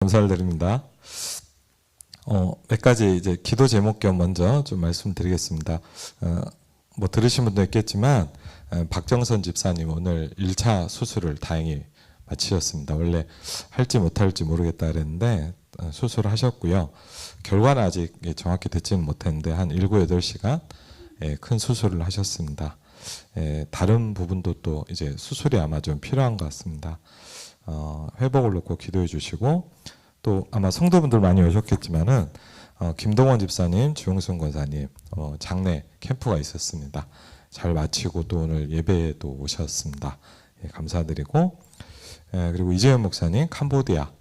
감사를 드립니다. 몇 가지 이제 기도 제목 겸 먼저 좀 말씀드리겠습니다. 뭐 들으신 분도 있겠지만 박정선 집사님 오늘 1차 수술을 다행히 마치셨습니다. 원래 할지 못할지 모르겠다 그랬는데 수술을 하셨고요. 결과는 아직 정확히 듣지는 못했는데 한 7, 8시간 큰 수술을 하셨습니다. 다른 부분도 또 이제 수술이 아마 좀 필요한 것 같습니다. 회복을 놓고 기도해 주시고, 또 아마 성도분들 많이 오셨겠지만은 김동원 집사님, 주용순 권사님 장례 캠프가 있었습니다. 잘 마치고 또 오늘 예배에도 오셨습니다. 감사드리고, 그리고 이재현 목사님 캄보디아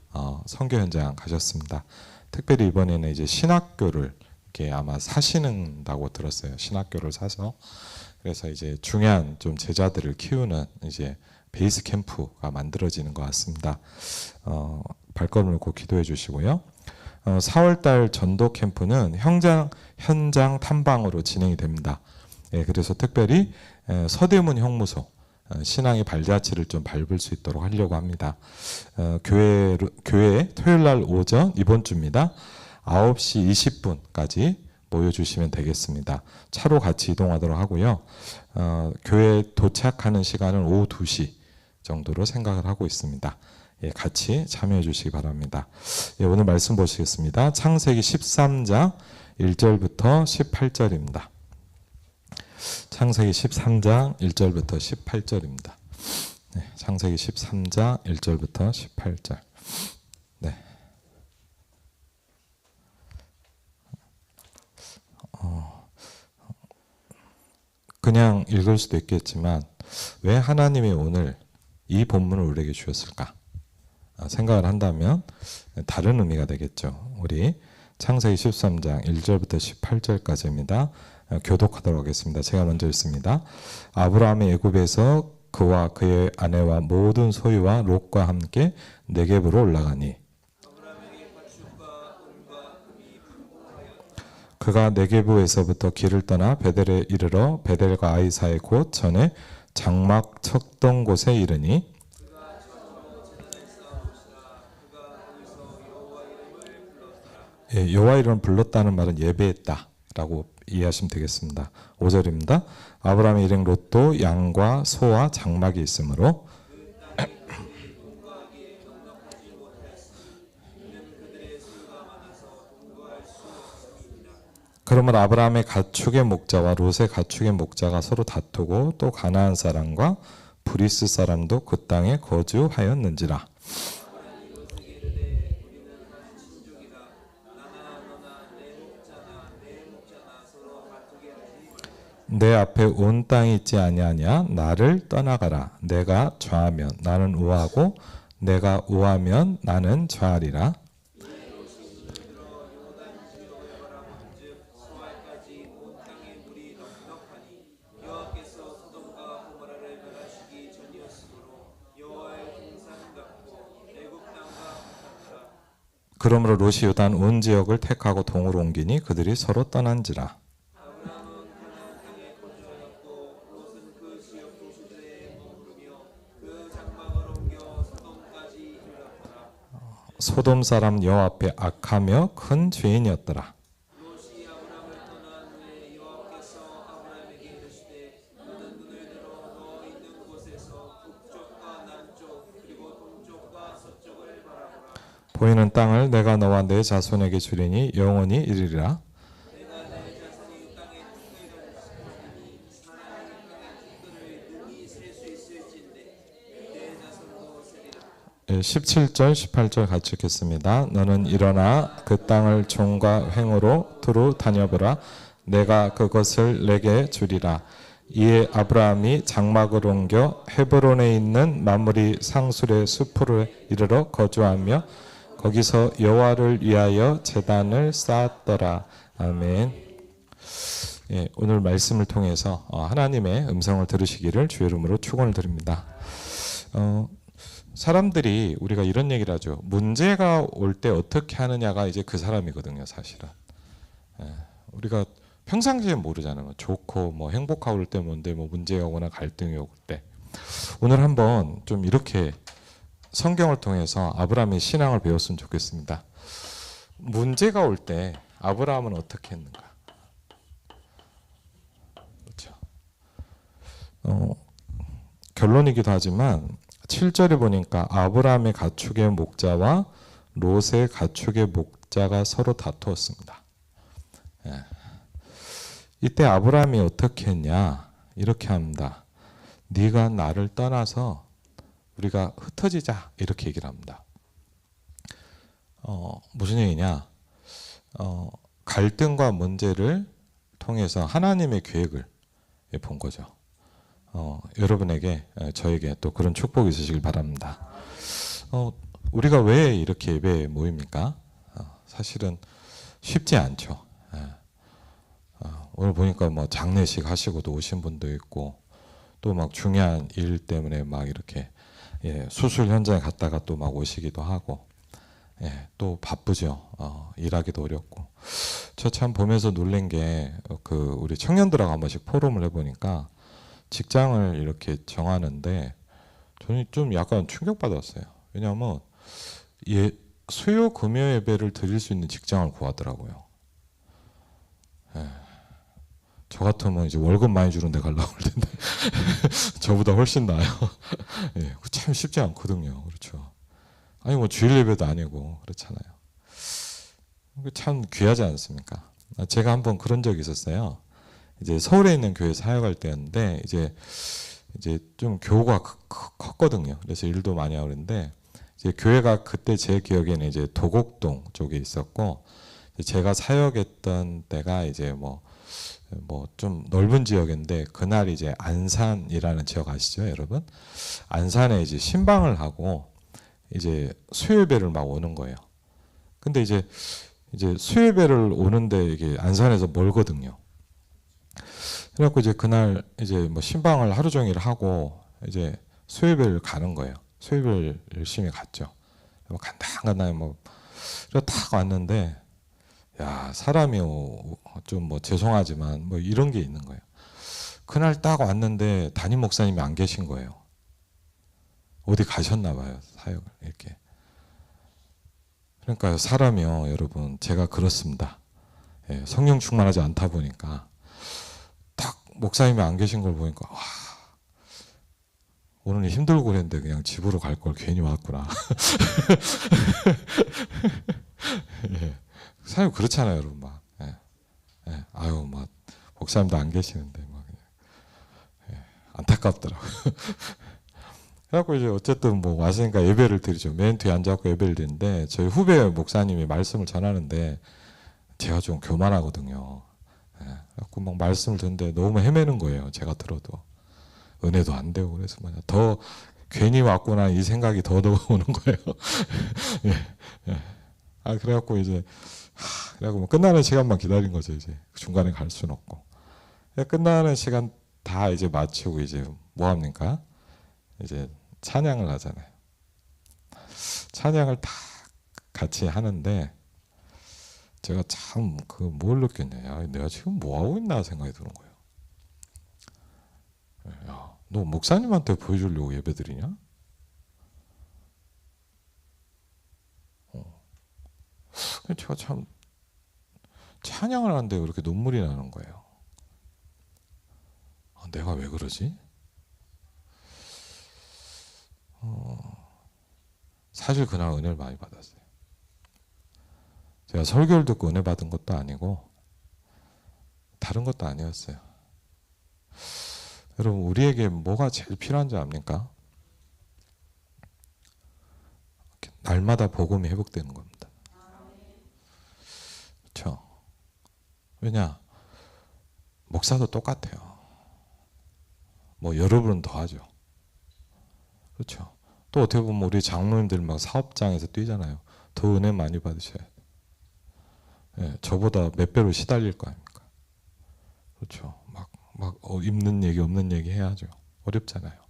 선교 현장 가셨습니다. 특별히 이번에는 이제 신학교를 이렇게 아마 사시는다고 들었어요. 신학교를 사서, 그래서 이제 중요한 좀 제자들을 키우는 이제 베이스 캠프가 만들어지는 것 같습니다. 발걸음을 놓고 기도해 주시고요. 4월달 전도 캠프는 현장 탐방으로 진행이 됩니다. 그래서 특별히 서대문 형무소 신앙의 발자취를 좀 밟을 수 있도록 하려고 합니다. 교회 토요일날 오전 이번 주입니다. 9시 20분까지 모여주시면 되겠습니다. 차로 같이 이동하도록 하고요. 교회에 도착하는 시간은 오후 2시 정도로 생각을 하고 있습니다. 같이 참여해 주시기 바랍니다. 오늘 말씀 보시겠습니다. 창세기 13장 1절부터 18절입니다. 창세기 13장 1절부터 18절입니다. 창세기 13장 1절부터 18절. 네. 그냥 읽을 수도 있겠지만 왜 하나님이 오늘 이 본문을 우리에게 주셨을까 생각을 한다면 다른 의미가 되겠죠. 우리 창세기 13장 1절부터 18절까지입니다. 교독하도록 하겠습니다. 제가 먼저 읽습니다. 아브라함이 애굽에서 그와 그의 아내와 모든 소유와 롯과 함께 네겝으로 올라가니 그가 네겝에서부터 길을 떠나 베델에 이르러 베델과 아이 사이 곧 전에 장막 쳤던 곳에 이르니 여호와 이름을 불렀다는 말은 예배했다라고 이해하시면 되겠습니다. 5절입니다. 아브라함의 일행 롯도 양과 소와 장막이 있으므로 그러면 아브라함의 가축의 목자와 롯의 가축의 목자가 서로 다투고 또 가나안 사람과 브리스 사람도 그 땅에 거주하였는지라. 내 앞에 온 땅이 있지 아니하냐. 나를 떠나가라. 내가 좌하면 나는 우하고 내가 우하면 나는 좌하리라. 그러므로 롯이 요단 온 지역을 택하고 동으로 옮기니 그들이 서로 떠난지라. 소돔 사람 여호와 앞에 악하며 큰 죄인이었더라. 보이는 땅을 내가 너와 내 자손에게 주리니 영원히 이르리라. 17절 18절 같이 읽겠습니다. 너는 일어나 그 땅을 종과 횡으로 두루 다녀보라. 내가 그것을 내게 주리라. 이에 아브라함이 장막을 옮겨 헤브론에 있는 마므리 상술의 숲으로 이르러 거주하며 거기서 여호와를 위하여 제단을 쌓았더라. 아멘. 오늘 말씀을 통해서 하나님의 음성을 들으시기를 주의 이름으로 축원을 드립니다. 사람들이 우리가 이런 얘기를 하죠. 문제가 올 때 어떻게 하느냐가 이제 그 사람이거든요, 사실은. 우리가 평상시에 모르잖아요. 좋고 뭐 행복하고 그럴 때 뭔데 뭐 문제가 오거나 갈등이 올 때. 오늘 한번 좀 이렇게 성경을 통해서 아브라함의 신앙을 배웠으면 좋겠습니다. 문제가 올 때 아브라함은 어떻게 했는가? 그렇죠. 결론이기도 하지만 7절에 보니까 아브라함의 가축의 목자와 롯의 가축의 목자가 서로 다투었습니다. 예. 이때 아브라함이 어떻게 했냐? 이렇게 합니다. 네가 나를 떠나서 우리가 흩어지자, 이렇게 얘기를 합니다. 무슨 얘기냐? 갈등과 문제를 통해서 하나님의 계획을 본 거죠. 여러분에게, 저에게 또 그런 축복이 있으시길 바랍니다. 우리가 왜 이렇게 예배에 모입니까? 사실은 쉽지 않죠. 오늘 보니까 뭐 장례식 하시고도 오신 분도 있고, 또 막 중요한 일 때문에 막 이렇게 수술 현장에 갔다가 또 막 오시기도 하고, 또 바쁘죠. 일하기도 어렵고. 저 참 보면서 놀란 게, 우리 청년들하고 한 번씩 포럼을 해보니까 직장을 이렇게 정하는데 저는 좀 약간 충격받았어요. 왜냐하면 수요 금요 예배를 드릴 수 있는 직장을 구하더라고요. 저 같으면 이제 월급 많이 주는 데 가려고 할 텐데 저보다 훨씬 나아요. 참 쉽지 않거든요. 그렇죠. 아니 뭐 주일 예배도 아니고 그렇잖아요. 참 귀하지 않습니까? 제가 한번 그런 적이 있었어요. 이제 서울에 있는 교회 사역할 때였는데 이제 좀 교우가 컸거든요. 그래서 일도 많이 하고 그랬는데 이제 교회가 그때 제 기억에는 이제 도곡동 쪽에 있었고, 제가 사역했던 때가 이제 뭐 좀 넓은 지역인데, 그날 이제 안산이라는 지역 아시죠, 여러분? 안산에 이제 신방을 하고 이제 수요예배를 막 오는 거예요. 근데 이제 수요예배를 오는데 이게 안산에서 멀거든요. 그래갖고 이제 그날 이제 뭐 신방을 하루 종일 하고 이제 수요예배를 가는 거예요. 수요예배를 열심히 갔죠. 간당간당히 뭐 딱 왔는데, 야, 사람이 좀 뭐 죄송하지만 뭐 이런 게 있는 거예요. 그날 딱 왔는데 담임 목사님이 안 계신 거예요. 어디 가셨나 봐요, 사역을 이렇게. 그러니까 사람이요, 여러분, 제가 그렇습니다. 성령 충만하지 않다 보니까 딱 목사님이 안 계신 걸 보니까, 와, 오늘 힘들고 그랬는데 그냥 집으로 갈 걸 괜히 왔구나. 사실 그렇잖아요, 여러분. 막, 아유, 막 목사님도 안 계시는데 막 안타깝더라고요. 그래갖고 이제 어쨌든 뭐 왔으니까 예배를 드리죠. 맨 뒤에 앉아갖고 예배를 드리는데, 저희 후배 목사님이 말씀을 전하는데 제가 좀 교만하거든요. 그래갖고 막 말씀을 듣는데 너무 헤매는 거예요. 제가 들어도 은혜도 안 되고, 그래서 더 괜히 왔구나 이 생각이 더 오는 거예요. 그래갖고 이제 그래갖고 뭐 끝나는 시간만 기다린 거죠. 이제 중간에 갈 수는 없고. 끝나는 시간 다 이제 마치고 이제 뭐 합니까? 이제 찬양을 하잖아요. 찬양을 다 같이 하는데 제가 참 뭘 느꼈냐? 야, 내가 지금 뭐 하고 있나 생각이 드는 거예요. 야, 너 목사님한테 보여주려고 예배드리냐? 제가 참 찬양을 하는데 그렇게 눈물이 나는 거예요. 내가 왜 그러지? 사실 그날 은혜를 많이 받았어요. 제가 설교를 듣고 은혜 받은 것도 아니고 다른 것도 아니었어요. 여러분, 우리에게 뭐가 제일 필요한지 압니까? 날마다 복음이 회복되는 겁니다. 그렇죠? 왜냐? 목사도 똑같아요. 뭐 여러분은 더 하죠. 그렇죠? 또 어떻게 보면 우리 장로님들 막 사업장에서 뛰잖아요. 더 은혜 많이 받으셔야 돼요. 저보다 몇 배로 시달릴 거 아닙니까? 그렇죠? 막 입는 얘기 없는 얘기 해야죠. 어렵잖아요.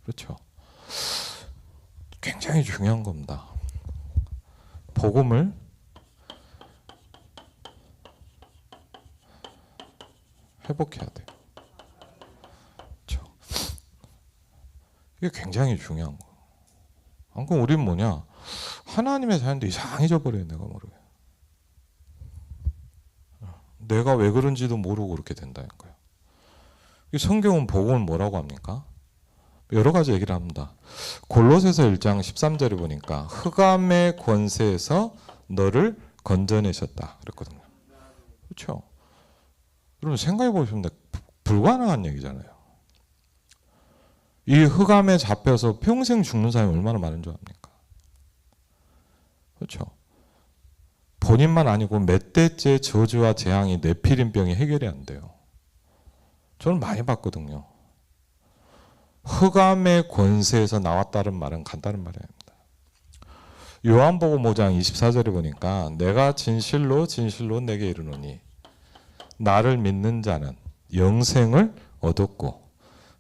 그렇죠? 굉장히 중요한 겁니다. 복음을 회복해야 돼요. 그렇죠? 이게 굉장히 중요한 거예요. 그럼 우리는 뭐냐? 하나님의 자녀인데 이상해져 버려요. 내가 모르게. 내가 왜 그런지도 모르고 그렇게 된다는 거예요. 성경은 복음을 뭐라고 합니까? 여러 가지 얘기를 합니다. 골로새서 1장 13절에 보니까 흑암의 권세에서 너를 건져내셨다 그랬거든요. 그렇죠? 여러분 생각해 보시면 불가능한 얘기잖아요. 이 흑암에 잡혀서 평생 죽는 사람이 얼마나 많은 줄 압니까? 그렇죠? 본인만 아니고 몇 대째 저주와 재앙이 네피림병이 해결이 안 돼요. 저는 많이 봤거든요. 흑암의 권세에서 나왔다는 말은 간단한 말이 아닙니다. 요한복음 5장 24절에 보니까 내가 진실로 진실로 내게 이르노니 나를 믿는 자는 영생을 얻었고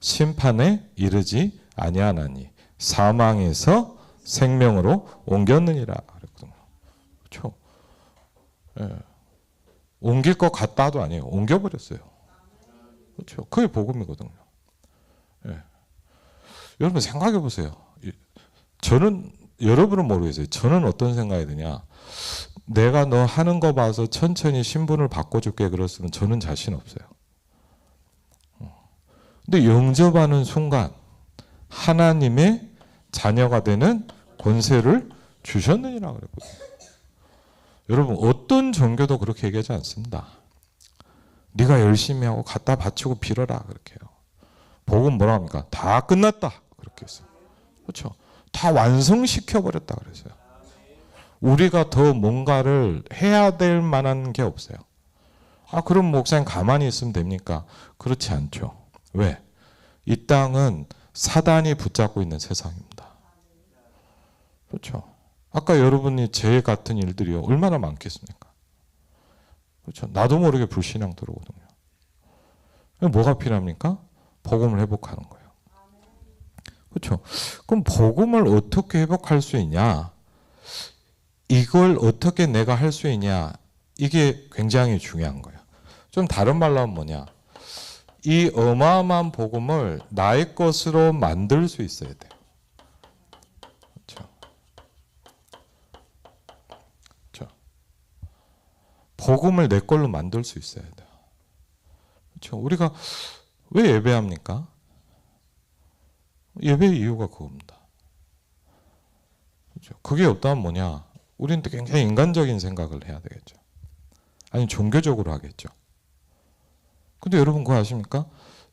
심판에 이르지 아니하나니 사망에서 생명으로 옮겼느니라 그랬거든요. 그렇죠? 예. 옮길 것 같다도 아니에요. 옮겨버렸어요. 그렇죠? 그게 복음이거든요. 예. 여러분 생각해 보세요. 저는 여러분은 모르겠어요. 저는 어떤 생각이 드냐? 내가 너 하는 거 봐서 천천히 신분을 바꿔줄게 그랬으면 저는 자신 없어요. 근데 영접하는 순간 하나님의 자녀가 되는 권세를 주셨느니라 그랬거든요. 여러분 어떤 종교도 그렇게 얘기하지 않습니다. 네가 열심히 하고 갖다 바치고 빌어라 그렇게 해요. 복음 뭐라 합니까? 다 끝났다 그렇게 했어요. 그렇죠? 다 완성시켜 버렸다 그랬어요. 우리가 더 뭔가를 해야 될 만한 게 없어요. 그럼 목사님 가만히 있으면 됩니까? 그렇지 않죠. 왜? 이 땅은 사단이 붙잡고 있는 세상입니다. 그렇죠? 아까 여러분이 제 같은 일들이요 얼마나 많겠습니까? 그렇죠? 나도 모르게 불신앙 들어오거든요. 뭐가 필요합니까? 복음을 회복하는 거예요. 그렇죠? 그럼 복음을 어떻게 회복할 수 있냐? 이걸 어떻게 내가 할 수 있냐? 이게 굉장히 중요한 거예요. 좀 다른 말로 하면 뭐냐? 이 어마어마한 복음을 나의 것으로 만들 수 있어야 돼요. 그렇죠? 그렇죠? 복음을 내 걸로 만들 수 있어야 돼요. 그렇죠? 우리가 왜 예배합니까? 예배의 이유가 그겁니다. 그렇죠? 그게 없다면 뭐냐? 우리는 굉장히 인간적인 생각을 해야 되겠죠. 아니 종교적으로 하겠죠. 근데 여러분 그거 아십니까?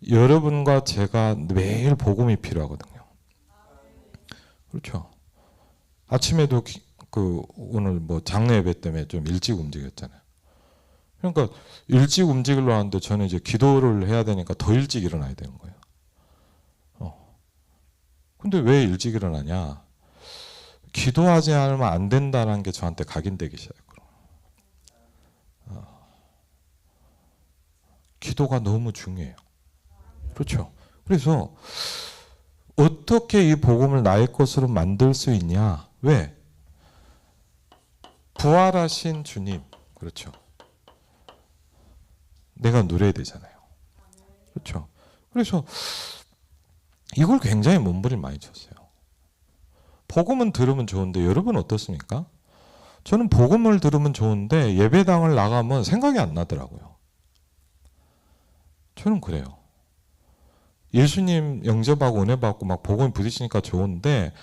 여러분과 제가 매일 복음이 필요하거든요. 그렇죠. 아침에도 오늘 장례 예배 때문에 좀 일찍 움직였잖아요. 그러니까 일찍 움직이려 하는데 저는 이제 기도를 해야 되니까 더 일찍 일어나야 되는 거예요. 근데 왜 일찍 일어나냐? 기도하지 않으면 안 된다는 게 저한테 각인되기 시작했거든요. 기도가 너무 중요해요. 그렇죠? 그래서 어떻게 이 복음을 나의 것으로 만들 수 있냐? 왜? 부활하신 주님, 그렇죠? 내가 누려야 되잖아요. 그렇죠? 그래서 이걸 굉장히 몸부림 많이 쳤어요. 복음은 들으면 좋은데 여러분 어떻습니까? 저는 복음을 들으면 좋은데 예배당을 나가면 생각이 안 나더라고요. 저는 그래요. 예수님 영접하고 은혜 받고 막 복음 부딪히니까 좋은데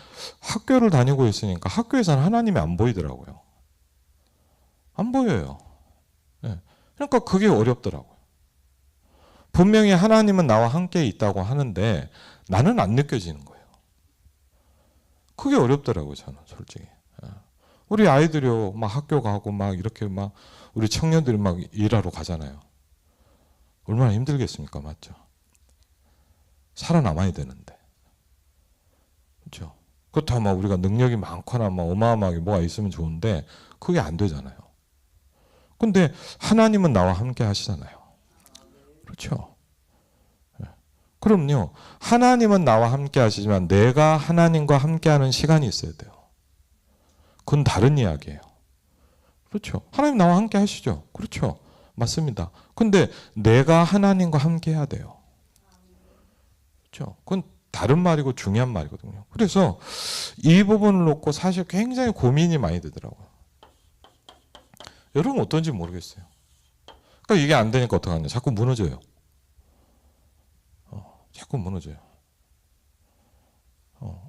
학교를 다니고 있으니까 학교에서는 하나님이 안 보이더라고요. 안 보여요. 네. 그러니까 그게 어렵더라고요. 분명히 하나님은 나와 함께 있다고 하는데 나는 안 느껴지는 거예요. 그게 어렵더라고요, 저는 솔직히. 우리 아이들이요, 막 학교 가고 막 이렇게 막 우리 청년들이 막 일하러 가잖아요. 얼마나 힘들겠습니까, 맞죠? 살아남아야 되는데, 그렇죠? 그렇다고 막 우리가 능력이 많거나 막 어마어마하게 뭐가 있으면 좋은데 그게 안 되잖아요. 근데 하나님은 나와 함께 하시잖아요. 그렇죠? 그럼요. 하나님은 나와 함께 하시지만 내가 하나님과 함께하는 시간이 있어야 돼요. 그건 다른 이야기예요. 그렇죠. 하나님 나와 함께 하시죠. 그렇죠. 맞습니다. 근데 내가 하나님과 함께 해야 돼요. 그렇죠. 그건 다른 말이고 중요한 말이거든요. 그래서 이 부분을 놓고 사실 굉장히 고민이 많이 되더라고요. 여러분 어떤지 모르겠어요. 그러니까 이게 안 되니까 어떡하냐. 자꾸 무너져요. 자꾸 무너져요.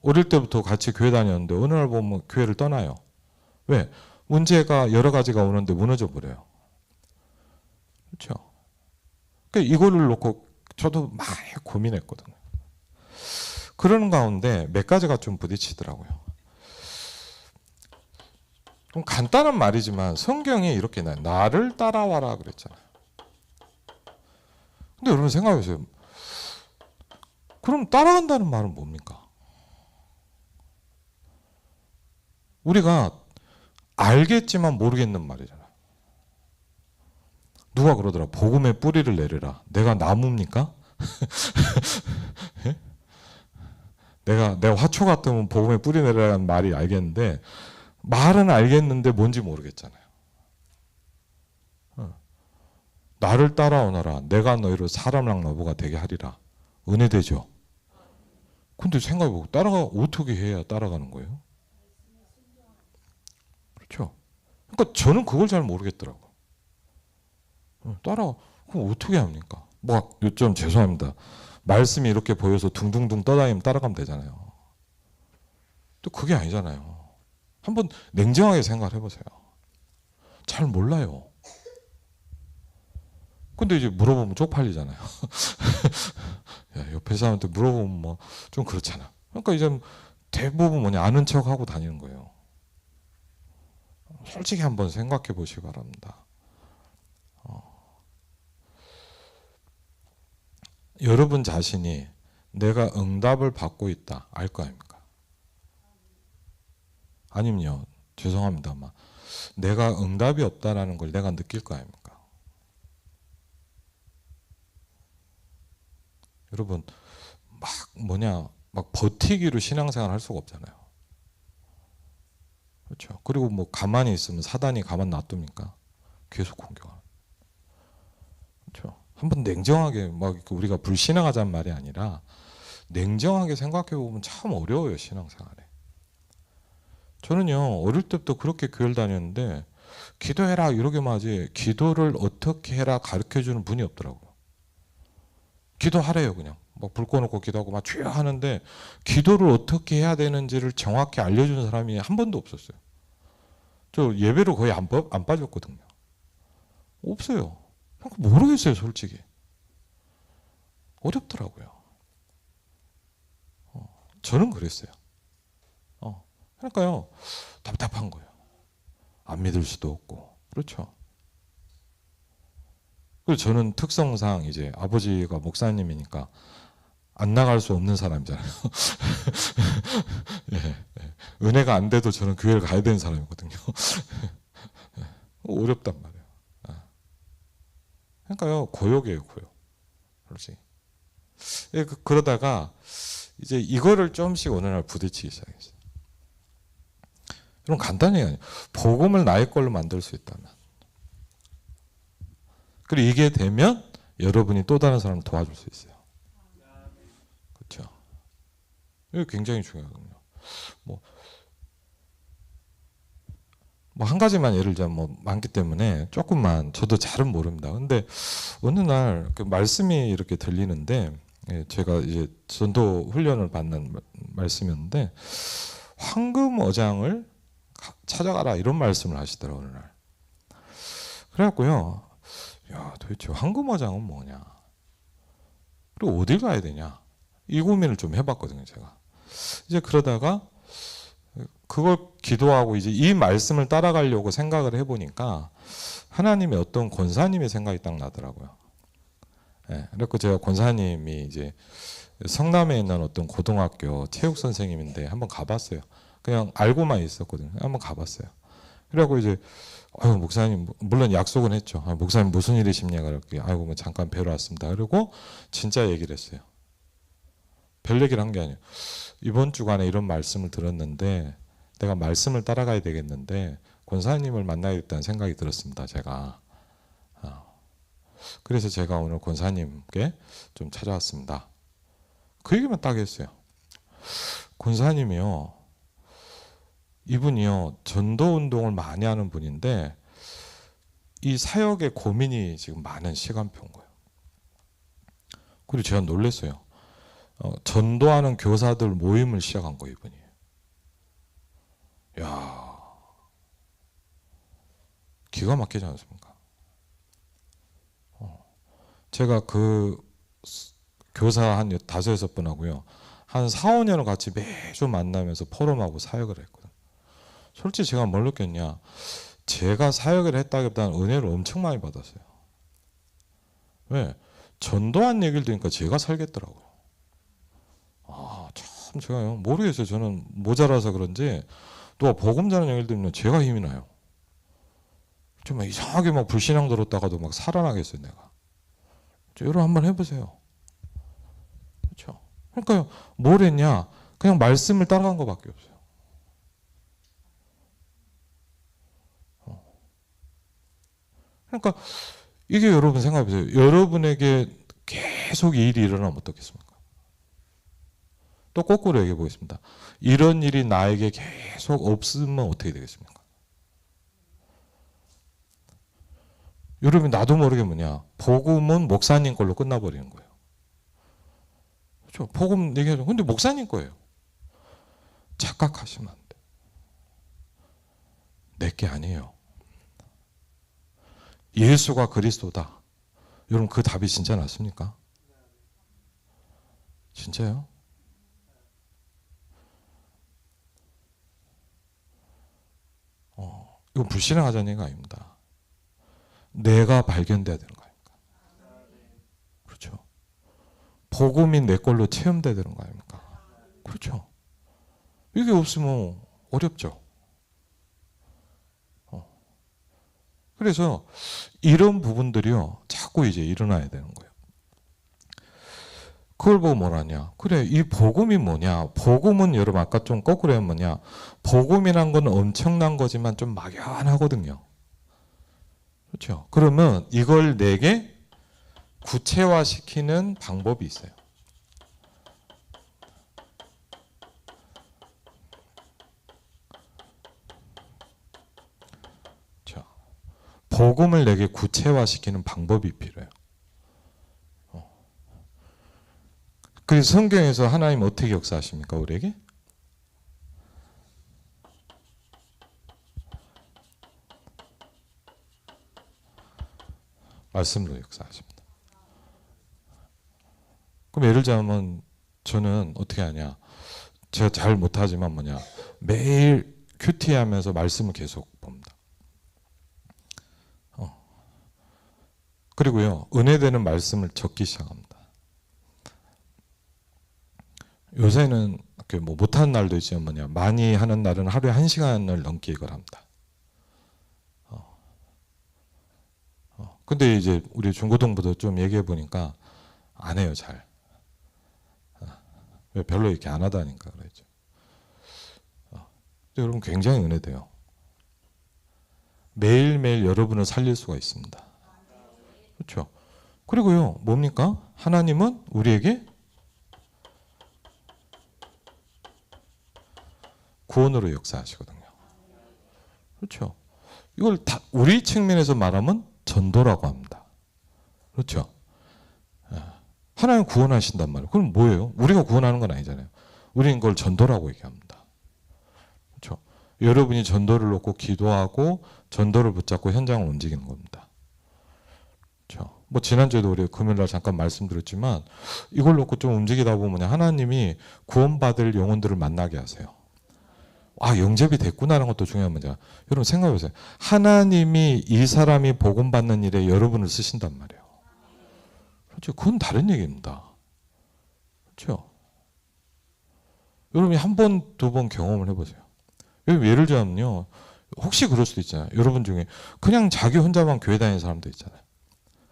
어릴 때부터 같이 교회 다녔는데 어느 날 보면 교회를 떠나요. 왜? 문제가 여러 가지가 오는데 무너져 버려요. 그렇죠? 그러니까 이거를 놓고 저도 많이 고민했거든요. 그러는 가운데 몇 가지가 좀 부딪히더라고요. 좀 간단한 말이지만 성경에 이렇게 나를 따라와라 그랬잖아요. 근데 여러분 생각해보세요. 그럼 따라간다는 말은 뭡니까? 우리가 알겠지만 모르겠는 말이잖아요. 누가 그러더라. 복음의 뿌리를 내려라. 내가 나무입니까? 예? 내가 화초 같으면 복음의 뿌리 내려라는 말이 알겠는데 말은 알겠는데 뭔지 모르겠잖아요. 나를 따라오너라. 내가 너희를 사람랑 너보가 되게 하리라. 은혜되죠. 근데 생각해보고 어떻게 해야 따라가는 거예요? 그렇죠. 그러니까 저는 그걸 잘 모르겠더라고요. 그럼 어떻게 합니까? 좀 죄송합니다. 말씀이 이렇게 보여서 둥둥둥 떠다니면 따라가면 되잖아요. 또 그게 아니잖아요. 한번 냉정하게 생각을 해보세요. 잘 몰라요. 근데 이제 물어보면 쪽팔리잖아요. 야, 옆에 사람한테 물어보면 뭐 좀 그렇잖아. 그러니까 이제 대부분 뭐냐 아는 척하고 다니는 거예요. 솔직히 한번 생각해 보시기 바랍니다. 여러분 자신이 내가 응답을 받고 있다 알 거 아닙니까? 아니면요 죄송합니다만 내가 응답이 없다라는 걸 내가 느낄 거 아닙니까? 여러분 막 버티기로 신앙생활 할 수가 없잖아요. 그렇죠. 그리고 뭐 가만히 있으면 사단이 가만 놔둡니까? 계속 공격하는. 그렇죠. 한번 냉정하게 우리가 불신앙하자는 말이 아니라 냉정하게 생각해 보면 참 어려워요 신앙생활에. 저는요 어릴 때부터 그렇게 교회를 다녔는데 기도해라 이러게만 하지 기도를 어떻게 해라 가르쳐주는 분이 없더라고요. 기도하래요 그냥 막 불 꺼놓고 기도하고 막 주여 하는데 기도를 어떻게 해야 되는지를 정확히 알려주는 사람이 한 번도 없었어요. 저 예배로 거의 안 빠졌거든요. 없어요. 모르겠어요 솔직히. 어렵더라고요. 저는 그랬어요. 그러니까요 답답한 거예요. 안 믿을 수도 없고 그렇죠. 그리고 저는 특성상 이제 아버지가 목사님이니까 안 나갈 수 없는 사람이잖아요. 예, 예. 은혜가 안 돼도 저는 교회를 가야 되는 사람이거든요. 어렵단 말이에요. 그러니까요 고역이에요 고역. 그렇지. 예, 그러다가 이제 이거를 조금씩 어느 날 부딪히기 시작했어요. 여러분 간단해요. 복음을 나의 걸로 만들 수 있다면 그리고 이게 되면 여러분이 또 다른 사람을 도와줄 수 있어요. 그렇죠. 이게 굉장히 중요하거든요. 뭐 한 가지만 예를 들면 많기 때문에 조금만 저도 잘은 모릅니다. 근데 어느 날 그 말씀이 이렇게 들리는데 제가 이제 전도 훈련을 받는 말씀이었는데 황금 어장을 찾아가라 이런 말씀을 하시더라고요. 어느 날. 그래갖고요. 야 도대체 황금 어장은 뭐냐? 그리고 어딜 가야 되냐? 이 고민을 좀 해봤거든요. 제가. 이제 그러다가 그걸 기도하고 이제 이 말씀을 따라가려고 생각을 해보니까 하나님의 어떤 권사님의 생각이 딱 나더라고요. 예, 그래서 제가 권사님이 이제 성남에 있는 어떤 고등학교 체육 선생님인데 한번 가봤어요. 그냥 알고만 있었거든요. 한번 가봤어요. 그래갖고 이제 목사님 물론 약속은 했죠. 목사님 무슨 일이십니까? 그렇게 뭐 잠깐 뵈러 왔습니다. 그리고 진짜 얘기를 했어요. 별 얘기를 한 게 아니에요. 이번 주간에 이런 말씀을 들었는데 내가 말씀을 따라가야 되겠는데 권사님을 만나야겠다는 생각이 들었습니다. 제가. 그래서 제가 오늘 권사님께 좀 찾아왔습니다. 그 얘기만 딱 했어요. 권사님이요, 이분이요 전도 운동을 많이 하는 분인데 이 사역에 고민이 지금 많은 시간표인 거예요. 그리고 제가 놀랐어요. 전도하는 교사들 모임을 시작한 거예요, 이분이. 야, 기가 막히지 않습니까? 제가 그 교사 한 5, 6분하고요 한 4, 5년을 같이 매주 만나면서 포럼하고 사역을 했거든요. 솔직히 제가 뭘 느꼈냐, 제가 사역을 했다기보다는 은혜를 엄청 많이 받았어요. 왜? 전도한 얘기를 들으니까 제가 살겠더라고요. 참 제가요 모르겠어요. 저는 모자라서 그런지 누가 복음 전하는 얘기를 들으면 제가 힘이 나요. 좀 이상하게 막 불신앙 들었다가도 막 살아나겠어요, 내가. 여러분 한번 해보세요. 그렇죠? 그러니까 뭘 했냐? 그냥 말씀을 따라간 것밖에 없어요. 그러니까 이게 여러분 생각해보세요. 여러분에게 계속 이 일이 일어나면 어떻겠습니까? 또 거꾸로 얘기해 보겠습니다. 이런 일이 나에게 계속 없으면 어떻게 되겠습니까? 여러분 나도 모르게 뭐냐, 복음은 목사님 걸로 끝나버리는 거예요. 그렇죠? 복음 얘기하죠. 근데 목사님 거예요. 착각하시면 안 돼. 내게 아니에요. 예수가 그리스도다. 여러분 그 답이 진짜 맞습니까? 진짜요? 이건 불신앙하자는 얘기가 아닙니다. 내가 발견돼야 되는 거 아닙니까? 그렇죠. 복음이 내 걸로 체험돼야 되는 거 아닙니까? 그렇죠. 이게 없으면 어렵죠. 그래서 이런 부분들이요 자꾸 이제 일어나야 되는 거예요. 그걸 보고 뭐라냐, 그래 이 복음이 뭐냐, 복음은 여러분 아까 좀 거꾸로 하면 뭐냐, 복음이란 건 엄청난 거지만 좀 막연하거든요. 그렇죠. 그러면 이걸 내게 구체화시키는 방법이 있어요. 자, 복음을 내게 구체화시키는 방법이 필요해요. 그래서 성경에서 하나님 어떻게 역사하십니까, 우리에게? 말씀으로 역사하십니다. 그럼 예를 들자면 저는 어떻게 하냐, 제가 잘 못하지만 뭐냐, 매일 큐티 하면서 말씀을 계속 봅니다. 그리고요 은혜되는 말씀을 적기 시작합니다. 요새는 뭐 못하는 날도 있지만 뭐냐, 많이 하는 날은 하루에 1시간을 넘게 이걸 합니다. 근데 이제 우리 중고등부도 좀 얘기해 보니까 안 해요, 잘. 왜 별로 이렇게 안 하다니까 그랬죠. 근데 여러분 굉장히 은혜돼요. 매일매일 여러분을 살릴 수가 있습니다. 그렇죠. 그리고요 뭡니까? 하나님은 우리에게 구원으로 역사하시거든요. 그렇죠. 이걸 다 우리 측면에서 말하면 전도라고 합니다. 그렇죠. 하나님 구원하신단 말이에요. 그럼 뭐예요? 우리가 구원하는 건 아니잖아요. 우리는 그걸 전도라고 얘기합니다. 그렇죠. 여러분이 전도를 놓고 기도하고 전도를 붙잡고 현장을 움직이는 겁니다. 그렇죠. 뭐 지난주에도 우리 금요일날 잠깐 말씀드렸지만 이걸 놓고 좀 움직이다 보면 하나님이 구원받을 영혼들을 만나게 하세요. 영접이 됐구나라는 것도 중요한 문제야. 여러분 생각해보세요. 하나님이 이 사람이 복음받는 일에 여러분을 쓰신단 말이에요. 그렇죠. 그건 다른 얘기입니다. 그렇죠. 여러분이 한 번, 두 번 경험을 해보세요. 예를 들자면요, 혹시 그럴 수도 있잖아요. 여러분 중에 그냥 자기 혼자만 교회 다니는 사람도 있잖아요.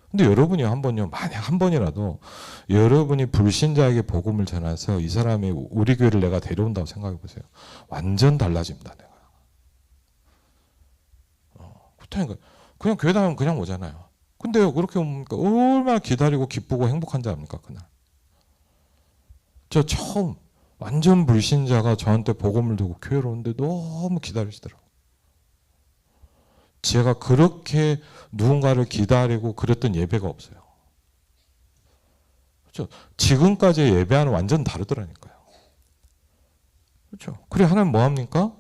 근데 여러분이 한 번요, 만약 한 번이라도 여러분이 불신자에게 복음을 전해서 이 사람이 우리 교회를 내가 데려온다고 생각해 보세요. 완전 달라집니다, 내가. 그렇다니까. 그냥 교회 다니면 그냥 오잖아요. 근데요, 그렇게 오니까 얼마나 기다리고 기쁘고 행복한지 압니까, 그날. 저 처음 완전 불신자가 저한테 복음을 듣고 교회로 오는데 너무 기다리시더라고요. 제가 그렇게 누군가를 기다리고 그랬던 예배가 없어요. 그렇죠? 지금까지의 예배와는 완전 다르더라니까요. 그렇죠? 그래 하나님 뭐 합니까?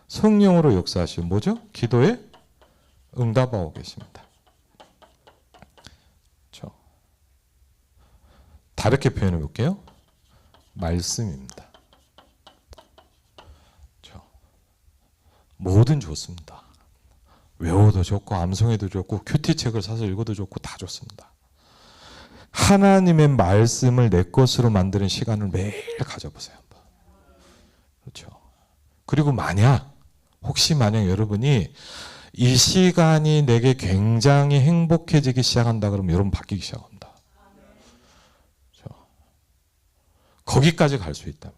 성령으로 역사하시고 뭐죠? 기도에 응답하고 계십니다. 그렇죠? 다르게 표현해 볼게요. 말씀입니다. 그렇죠? 뭐든 좋습니다. 외워도 좋고 암송해도 좋고 큐티책을 사서 읽어도 좋고 다 좋습니다. 하나님의 말씀을 내 것으로 만드는 시간을 매일 가져보세요. 그렇죠. 그리고 혹시 만약 여러분이 이 시간이 내게 굉장히 행복해지기 시작한다 그러면 여러분 바뀌기 시작합니다. 그렇죠. 거기까지 갈 수 있다면.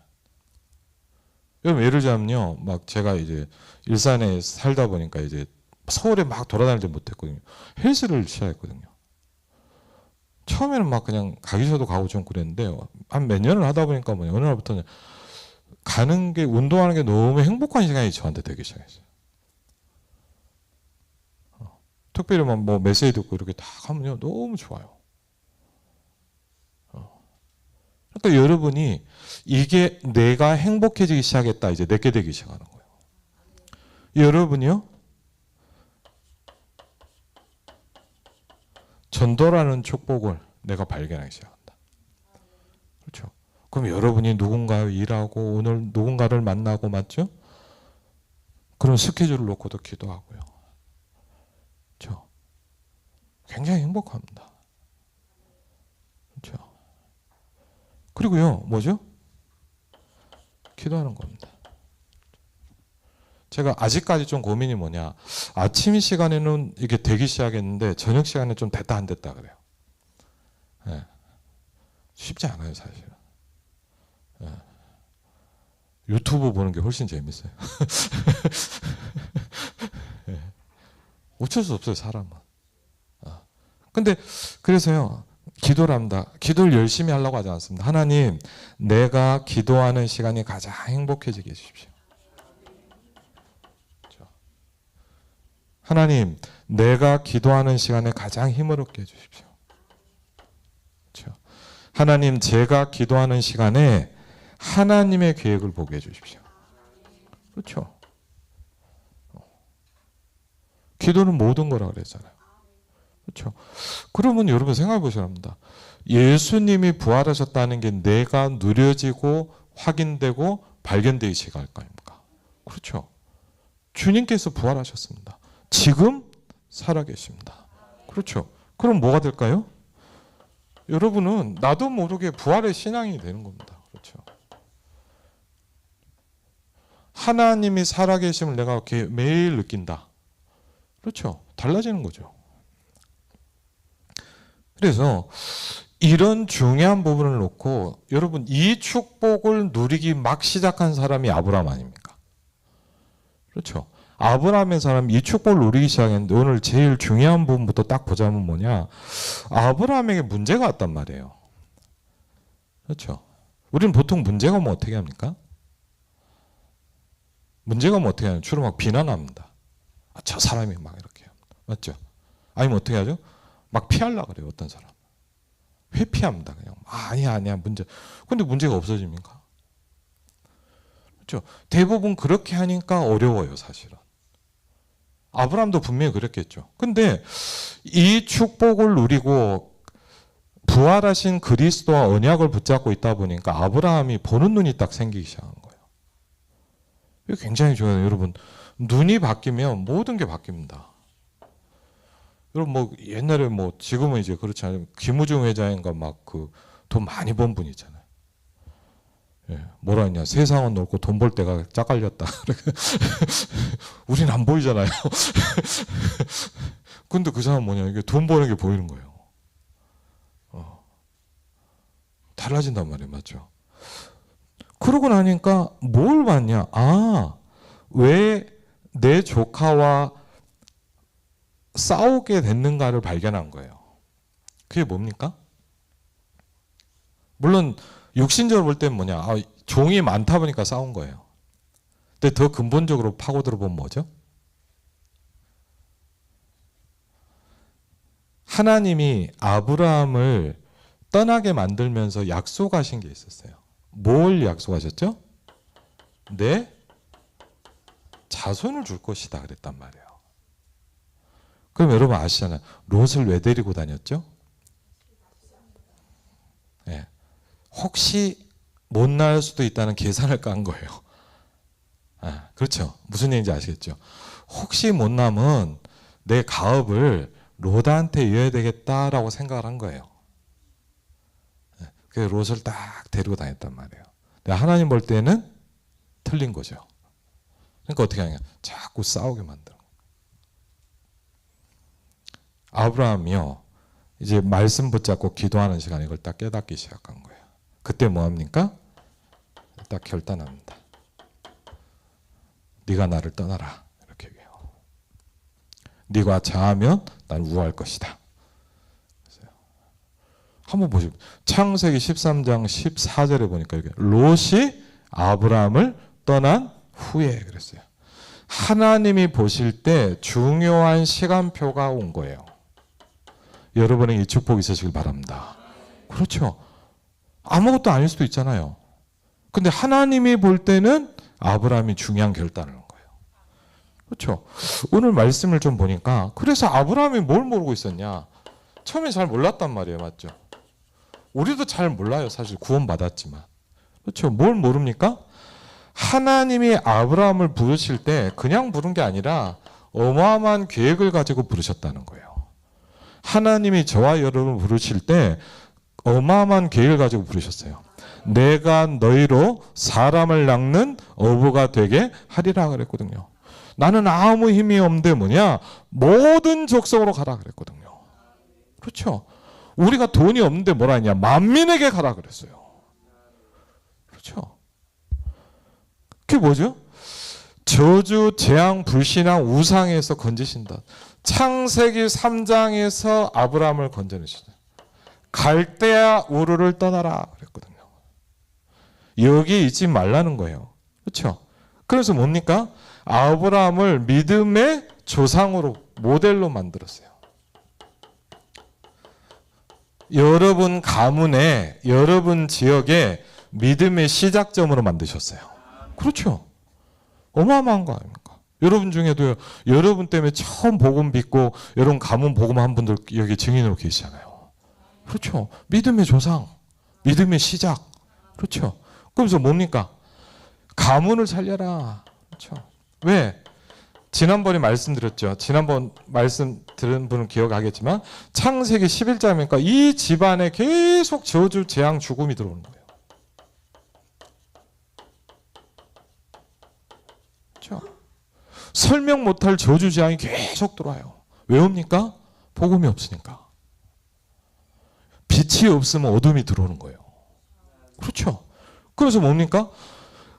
여러분 예를 들자면요, 막 제가 이제 일산에 살다 보니까 이제 서울에 막 돌아다니지 못했거든요. 헬스를 시작했거든요. 처음에는 막 그냥 가기 싫어도 가고 좀 그랬는데 한 몇 년을 하다 보니까 어느 날부터는 가는 게 운동하는 게 너무 행복한 시간이 저한테 되기 시작했어요. 특별히 뭐 메시지 듣고 이렇게 다 하면요 너무 좋아요. 그러니까 여러분이 이게 내가 행복해지기 시작했다 이제 내게 되기 시작하는 거예요. 여러분이요 전도라는 축복을 내가 발견하기 시작한다. 그렇죠? 그럼 여러분이 누군가와 일하고 오늘 누군가를 만나고 맞죠? 그런 스케줄을 놓고도 기도하고요. 그렇죠? 굉장히 행복합니다. 그렇죠? 그리고요, 뭐죠? 기도하는 겁니다. 제가 아직까지 좀 고민이 뭐냐. 아침 시간에는 이게 되기 시작했는데 저녁 시간에 좀 됐다 안 됐다 그래요. 네. 쉽지 않아요, 사실은. 네. 유튜브 보는 게 훨씬 재밌어요. 네. 어쩔 수 없어요, 사람은. 근데 그래서요. 기도를 합니다. 기도를 열심히 하려고 하지 않습니다. 하나님, 내가 기도하는 시간이 가장 행복해지게 해주십시오. 하나님, 내가 기도하는 시간에 가장 힘을 얻게 해주십시오. 그렇죠? 하나님, 제가 기도하는 시간에 하나님의 계획을 보게 해주십시오. 그렇죠? 기도는 모든 거라 그랬잖아요. 그렇죠? 그러면 여러분 생각해 보셔야 합니다. 예수님이 부활하셨다는 게 내가 누려지고 확인되고 발견되기 시작할 거 아닙니까? 그렇죠? 주님께서 부활하셨습니다. 지금 살아계십니다. 그렇죠? 그럼 뭐가 될까요? 여러분은 나도 모르게 부활의 신앙이 되는 겁니다. 그렇죠? 하나님이 살아계심을 내가 매일 느낀다. 그렇죠? 달라지는 거죠. 그래서 이런 중요한 부분을 놓고 여러분 이 축복을 누리기 막 시작한 사람이 아브라함 아닙니까? 그렇죠? 아브라함의 사람이 이 축복을 누리기 시작했는데 오늘 제일 중요한 부분부터 딱 보자면 뭐냐? 아브라함에게 문제가 왔단 말이에요. 그렇죠? 우리는 보통 문제가 오면 어떻게 합니까? 문제가 오면 어떻게 하냐? 주로 막 비난합니다. 저 사람이 막 이렇게 합니다. 맞죠? 아니면 어떻게 하죠? 막 피하려고 그래요. 어떤 사람. 회피합니다. 그냥 아니야 문제. 근데 문제가 없어집니까? 그렇죠? 대부분 그렇게 하니까 어려워요, 사실은. 아브라함도 분명히 그랬겠죠. 근데 이 축복을 누리고 부활하신 그리스도와 언약을 붙잡고 있다 보니까 아브라함이 보는 눈이 딱 생기기 시작한 거예요. 이거 굉장히 중요해요, 여러분. 눈이 바뀌면 모든 게 바뀝니다. 여러분 뭐 옛날에 뭐 지금은 이제 그렇지 않아요. 김우중 회장인가 막 그 돈 많이 번 분 있잖아요. 예, 뭐라 했냐? 세상은 넓고 돈 벌 때가 짝갈렸다. 우린 안 보이잖아요. 근데 그 사람 뭐냐? 이게 돈 버는 게 보이는 거예요. 달라진단 말이에요, 맞죠? 그러고 나니까 뭘 봤냐? 왜 내 조카와 싸우게 됐는가를 발견한 거예요. 그게 뭡니까? 물론 육신적으로 볼 때는 뭐냐? 종이 많다 보니까 싸운 거예요. 근데 더 근본적으로 파고들어 보면 뭐죠? 하나님이 아브라함을 떠나게 만들면서 약속하신 게 있었어요. 뭘 약속하셨죠? 내 자손을 줄 것이다 그랬단 말이에요. 그럼 여러분 아시잖아요. 롯을 왜 데리고 다녔죠? 네. 혹시 못 날 수도 있다는 계산을 깐 거예요. 그렇죠. 무슨 얘기인지 아시겠죠? 혹시 못 나면 내 가업을 롯한테 이어야 되겠다라고 생각을 한 거예요. 그래서 롯을 딱 데리고 다녔단 말이에요. 근데 하나님 볼 때는 틀린 거죠. 그러니까 어떻게 하냐? 자꾸 싸우게 만드는 거예요. 아브라함이요, 이제 말씀 붙잡고 기도하는 시간에 이걸 딱 깨닫기 시작한 거예요. 그때 뭐 합니까? 딱 결단합니다. 네가 나를 떠나라. 이렇게 얘기해요. 네가 자하면 난 우할 것이다. 한번 보시죠. 창세기 13장 14절에 보니까 이렇게 롯이 아브라함을 떠난 후에 그랬어요. 하나님이 보실 때 중요한 시간표가 온 거예요. 여러분에게 이 축복이 있으시길 바랍니다. 그렇죠. 아무것도 아닐 수도 있잖아요. 근데 하나님이 볼 때는 아브라함이 중요한 결단을 한 거예요. 그렇죠. 오늘 말씀을 좀 보니까 그래서 아브라함이 뭘 모르고 있었냐? 처음에 잘 몰랐단 말이에요. 맞죠? 우리도 잘 몰라요. 사실 구원받았지만. 그렇죠. 뭘 모릅니까? 하나님이 아브라함을 부르실 때 그냥 부른 게 아니라 어마어마한 계획을 가지고 부르셨다는 거예요. 하나님이 저와 여러분을 부르실 때 어마어마한 계획을 가지고 부르셨어요. 내가 너희로 사람을 낳는 어부가 되게 하리라 그랬거든요. 나는 아무 힘이 없는데 뭐냐? 모든 족속으로 가라 그랬거든요. 그렇죠. 우리가 돈이 없는데 뭐라 했냐? 만민에게 가라 그랬어요. 그렇죠. 그게 뭐죠? 저주, 재앙, 불신앙, 우상에서 건지신다. 창세기 3장에서 아브라함을 건져내시죠. 갈대아 우르를 떠나라 그랬거든요. 여기 있지 말라는 거예요. 그렇죠? 그래서 뭡니까? 아브라함을 믿음의 조상으로 모델로 만들었어요. 여러분 가문에, 여러분 지역에 믿음의 시작점으로 만드셨어요. 그렇죠? 어마어마한 거 아닙니까? 여러분 중에도 여러분 때문에 처음 복음 믿고 여러분 가문 복음한 분들 여기 증인으로 계시잖아요. 그렇죠? 믿음의 조상, 믿음의 시작. 그렇죠? 그래서 뭡니까? 가문을 살려라. 그렇죠? 왜? 지난번에 말씀드렸죠. 지난번 말씀 들은 분은 기억하겠지만 창세기 11장이니까 이 집안에 계속 저주, 재앙, 죽음이 들어오는 거예요. 그렇죠? 설명 못할 저주, 재앙이 계속 들어와요. 왜 옵니까? 복음이 없으니까. 빛이 없으면 어둠이 들어오는 거예요. 그렇죠? 그래서 뭡니까?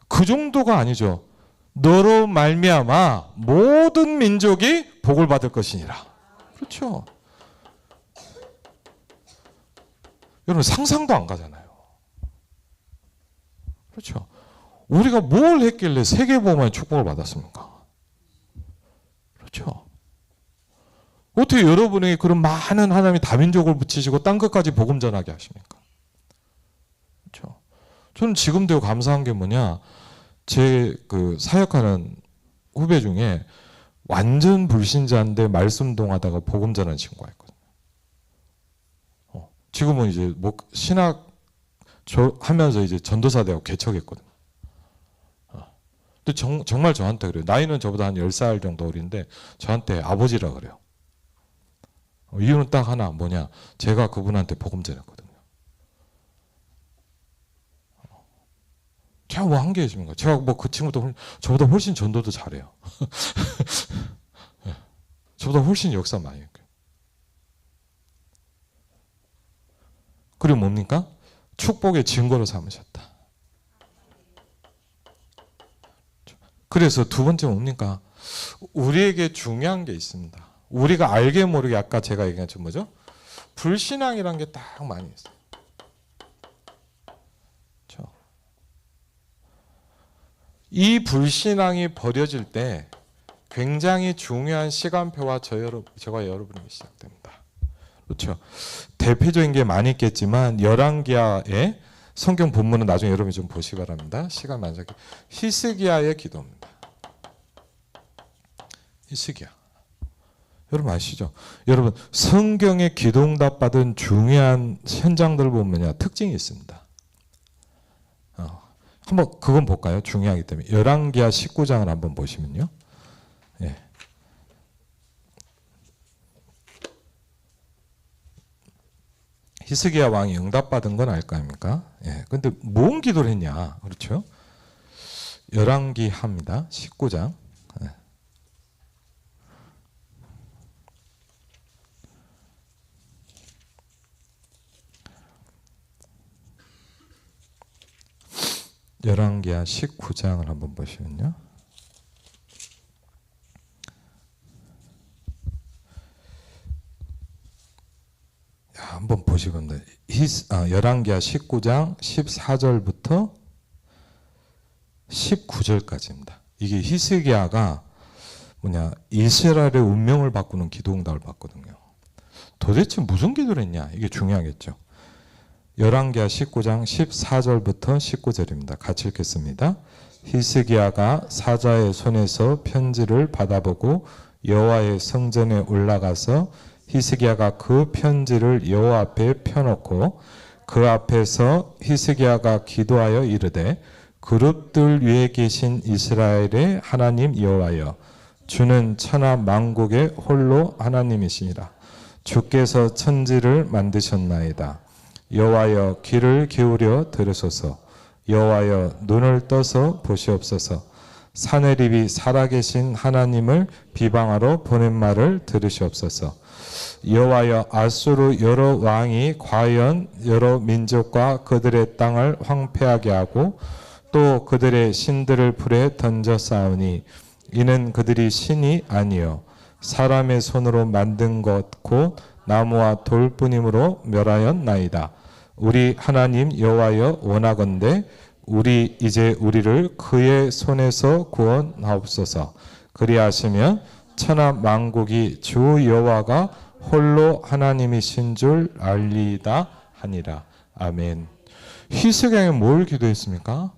그 정도가 아니죠. 너로 말미암아 모든 민족이 복을 받을 것이니라. 그렇죠. 여러분 상상도 안 가잖아요. 그렇죠. 우리가 뭘 했길래 세계복음의 축복을 받았습니까? 그렇죠. 어떻게 여러분에게 그런 많은 하나님이 다민족을 붙이시고 땅 끝까지 복음 전하게 하십니까? 그렇죠. 저는 지금도 감사한 게 뭐냐? 제 그 사역하는 후배 중에 완전 불신자인데 말씀 동하다가 복음 전하는 친구가 있거든요. 지금은 이제 신학 하면서 이제 전도사 대학 개척했거든요. 근데 정말 저한테 그래요. 나이는 저보다 한 10살 정도 어린데 저한테 아버지라 그래요. 이유는 딱 하나 뭐냐? 제가 그분한테 복음 전했거든요. 제가 뭐 한 게 있습니까? 제가 뭐 그 친구도 저보다 훨씬 전도도 잘해요. 저보다 훨씬 역사 많이 했고요. 그리고 뭡니까? 축복의 증거로 삼으셨다. 그래서 두 번째 뭡니까? 우리에게 중요한 게 있습니다. 우리가 알게 모르게 아까 제가 얘기한 게 뭐죠? 불신앙이라는 게 딱 많이 있어요. 이 불신앙이 버려질 때 굉장히 중요한 시간표와 저와 여러분에게 시작됩니다. 그렇죠. 대표적인 게 많이 있겠지만 열왕기하의 성경 본문은 나중에 여러분이 좀 보시기 바랍니다. 시간 많게. 히스기야의 기도입니다. 히스기야. 여러분 아시죠? 여러분 성경의 기도응답 받은 중요한 현장들을 보면 특징이 있습니다. 한번 그건 볼까요? 중요하기 때문에 열왕기하 19장을 한번 보시면요. 예. 히스기야 왕이 응답받은 건 알 거 아닙니까? 예. 근데 뭔 기도를 했냐? 그렇죠? 열왕기하입니다. 19장. 예. 열왕기하 19장을 한번 보시면요. 한번 보시면 돼요. 열왕기하 19장 14절부터 19절까지입니다. 이게 히스기야가 이스라엘의 운명을 바꾸는 기도응답을 받거든요. 도대체 무슨 기도를 했냐? 이게 중요하겠죠. 열왕기하 19장 14절부터 19절입니다. 같이 읽겠습니다. 히스기야가 사자의 손에서 편지를 받아보고 여호와의 성전에 올라가서 히스기야가 그 편지를 여호와 앞에 펴놓고 그 앞에서 히스기야가 기도하여 이르되 그룹들 위에 계신 이스라엘의 하나님 여호와여 주는 천하 만국의 홀로 하나님이시니라. 주께서 천지를 만드셨나이다. 여호와여 귀를 기울여 들으소서. 여호와여 눈을 떠서 보시옵소서. 사내립이 살아계신 하나님을 비방하러 보낸 말을 들으시옵소서. 여호와여 아수르 여러 왕이 과연 여러 민족과 그들의 땅을 황폐하게 하고 또 그들의 신들을 불에 던져 싸우니 이는 그들이 신이 아니요 사람의 손으로 만든 것 곧 나무와 돌뿐이므로 멸하였나이다. 우리 하나님 여호와여 원하건대 우리 이제 우리를 그의 손에서 구원하옵소서. 그리하시면 천하 만국이 주 여호와가 홀로 하나님이신 줄 알리이다 하니라. 아멘. 히스기야가 뭘 기도했습니까?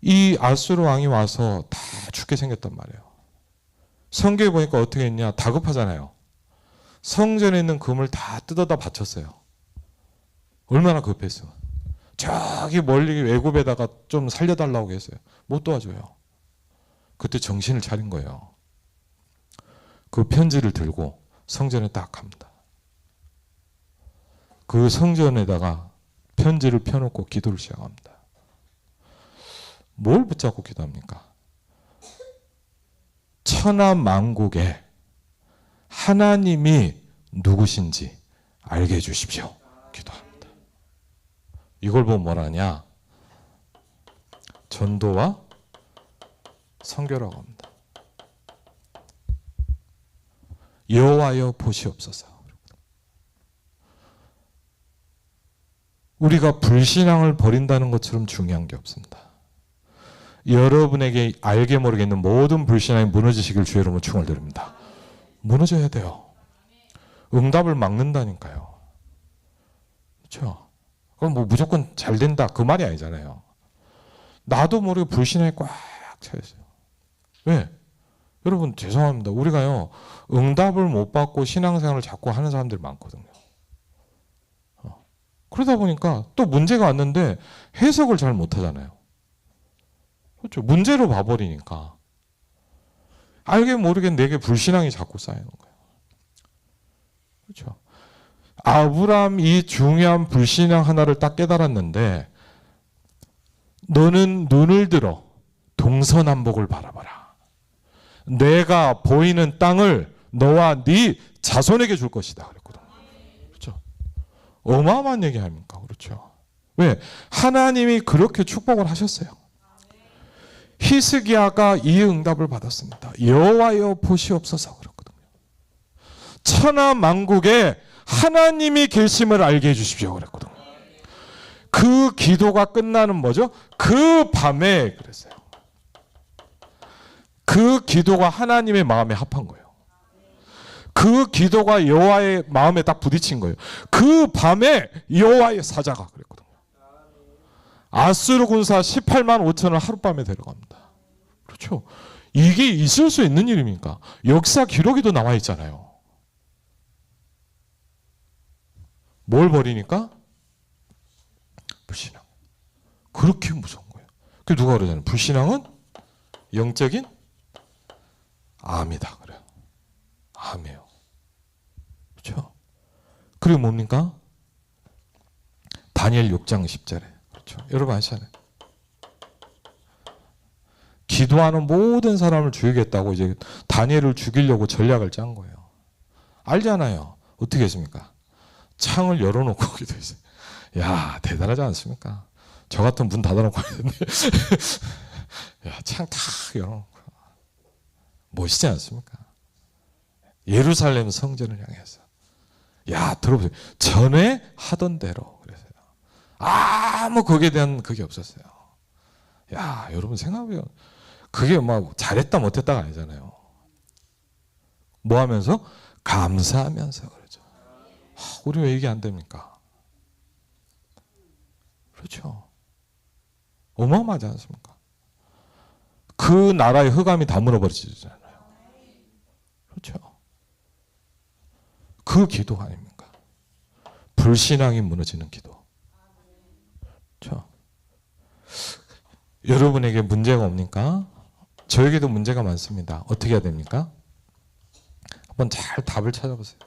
이 아수르 왕이 와서 다 죽게 생겼단 말이에요. 성경에 보니까 어떻게 했냐? 다급하잖아요. 성전에 있는 금을 다 뜯어다 바쳤어요. 얼마나 급했어. 저기 멀리 외국에다가 좀 살려달라고 했어요. 못 도와줘요. 그때 정신을 차린 거예요. 그 편지를 들고 성전에 딱 갑니다. 그 성전에다가 편지를 펴놓고 기도를 시작합니다. 뭘 붙잡고 기도합니까? 천하 만국에 하나님이 누구신지 알게 해주십시오. 기도합니다. 이걸 보면 뭐라냐? 전도와 선교라고 합니다. 여호와여 보시옵소서. 우리가 불신앙을 버린다는 것처럼 중요한 게 없습니다. 여러분에게 알게 모르게 있는 모든 불신앙이 무너지시길 주의 이름으로 축원드립니다. 무너져야 돼요. 응답을 막는다니까요. 그렇죠? 그럼 뭐 무조건 잘 된다 그 말이 아니잖아요. 나도 모르게 불신앙이 꽉 차 있어요. 왜? 여러분 죄송합니다. 우리가요 응답을 못 받고 신앙생활을 자꾸 하는 사람들이 많거든요. 그러다 보니까 또 문제가 왔는데 해석을 잘 못하잖아요. 그렇죠? 문제로 봐버리니까 알게 모르게 내게 불신앙이 자꾸 쌓이는 거예요. 그렇죠? 아브라함 이 중요한 불신앙 하나를 딱 깨달았는데 너는 눈을 들어 동서남북을 바라봐라. 내가 보이는 땅을 너와 네 자손에게 줄 것이다. 그랬거든요. 그렇죠? 어마어마한 얘기 아닙니까? 그렇죠? 왜? 하나님이 그렇게 축복을 하셨어요. 히스기야가 이 응답을 받았습니다. 여호와여 보시옵소서 그랬거든요. 천하 만국에 하나님이 계심을 알게 해주십시오 그랬거든요. 그 기도가 끝나는 뭐죠? 그 밤에 그랬어요. 그 기도가 하나님의 마음에 합한 거예요. 그 기도가 여호와의 마음에 딱 부딪힌 거예요. 그 밤에 여호와의 사자가 그랬거든요. 아수르 군사 18만 5천을 하룻밤에 데려갑니다. 그렇죠? 이게 있을 수 있는 일입니까? 역사 기록에도 나와 있잖아요. 뭘 버리니까? 불신앙. 그렇게 무서운 거예요. 그 누가 그러잖아요. 불신앙은 영적인 암이다 그래요. 암이에요. 그렇죠? 그리고 뭡니까? 다니엘 6장 10절에. 그렇죠? 여러분 아시잖아요. 기도하는 모든 사람을 죽이겠다고 이제 다니엘을 죽이려고 전략을 짠 거예요. 알잖아요. 어떻게 했습니까? 창을 열어놓고 기도했어요. 야, 대단하지 않습니까? 저 같은 문 닫아놓고 있는데 야, 창 다 열어놓고 멋있지 않습니까? 예루살렘 성전을 향해서. 야, 들어보세요. 전에 하던 대로 그랬어요. 아무 거기에 대한 그게 없었어요. 야, 여러분 생각해요. 그게 막 잘했다 못했다가 아니잖아요. 뭐 하면서? 감사하면서 그러죠. 우리 왜 이게 안 됩니까? 그렇죠. 어마어마하지 않습니까? 그 나라의 흑암이 다 무너버리잖아요. 그렇죠. 그 기도 아닙니까? 불신앙이 무너지는 기도. 그렇죠. 여러분에게 문제가 옵니까? 저에게도 문제가 많습니다. 어떻게 해야 됩니까? 한번 잘 답을 찾아보세요.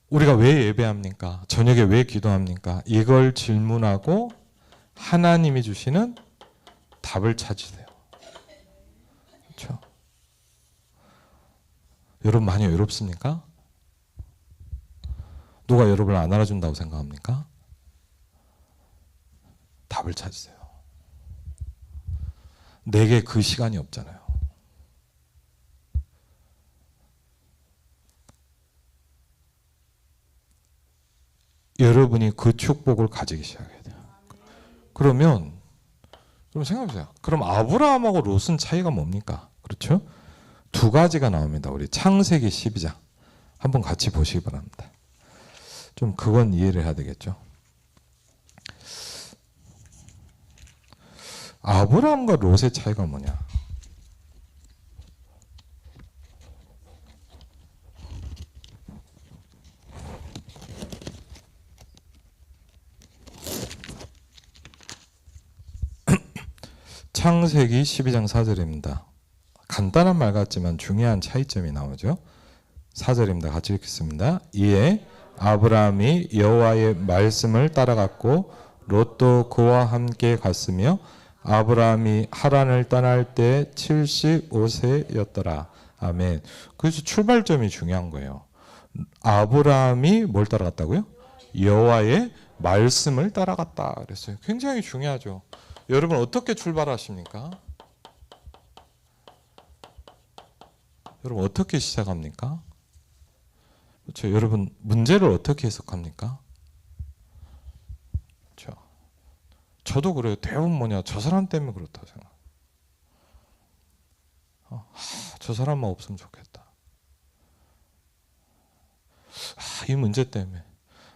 우리가 왜 예배합니까? 저녁에 왜 기도합니까? 이걸 질문하고 하나님이 주시는 답을 찾으세요. 그렇죠? 여러분 많이 외롭습니까? 누가 여러분을 안 알아준다고 생각합니까? 답을 찾으세요. 내게 그 시간이 없잖아요. 여러분이 그 축복을 가지기 시작해야 돼요. 그러면 여러분 생각해보세요. 그럼 아브라함하고 롯은 차이가 뭡니까? 그렇죠? 두 가지가 나옵니다. 우리 창세기 12장 한번 같이 보시기 바랍니다. 좀 그건 이해를 해야 되겠죠. 아브라함과 롯의 차이가 뭐냐? 창세기 12장 4절입니다. 간단한 말 같지만 중요한 차이점이 나오죠. 4절입니다. 같이 읽겠습니다. 이에 아브라함이 여호와의 말씀을 따라갔고 롯도 그와 함께 갔으며 아브라함이 하란을 떠날 때 75세였더라. 아멘. 그래서 출발점이 중요한 거예요. 아브라함이 뭘 따라갔다고요? 여호와의 말씀을 따라갔다 그랬어요. 굉장히 중요하죠. 여러분 어떻게 출발하십니까? 여러분 어떻게 시작합니까? 그렇죠. 여러분 문제를 어떻게 해석합니까? 그렇죠. 저도 그래요. 대부분 뭐냐, 저 사람 때문에 그렇다고 생각. 저 사람만 없으면 좋겠다. 이 문제 때문에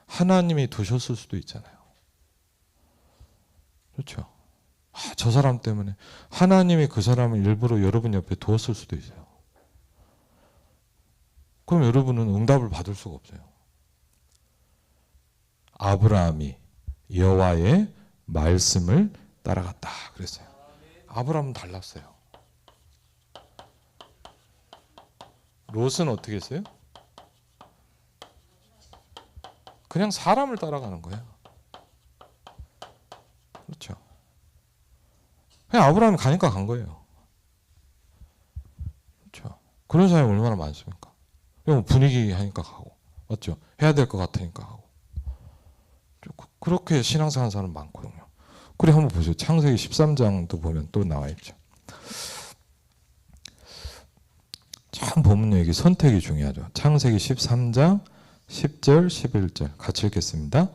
하나님이 두셨을 수도 있잖아요. 그렇죠. 저 사람 때문에 하나님이 그 사람을 일부러 여러분 옆에 두었을 수도 있어요. 그럼 여러분은 응답을 받을 수가 없어요. 아브라함이 여호와의 말씀을 따라갔다 그랬어요. 아브라함은 달랐어요. 롯은 어떻게 했어요? 그냥 사람을 따라가는 거예요. 그렇죠. 그냥 아브라함이 가니까 간 거예요. 그렇죠. 그런 사람이 얼마나 많습니까? 그냥 분위기 하니까 가고, 맞죠? 해야 될 것 같으니까 가고. 그렇게 신앙생활 하는 사람 많거든요. 그래 한번 보세요. 창세기 13장도 보면 또 나와 있죠. 참 보면요, 이게 선택이 중요하죠. 창세기 13장 10절, 11절 같이 읽겠습니다.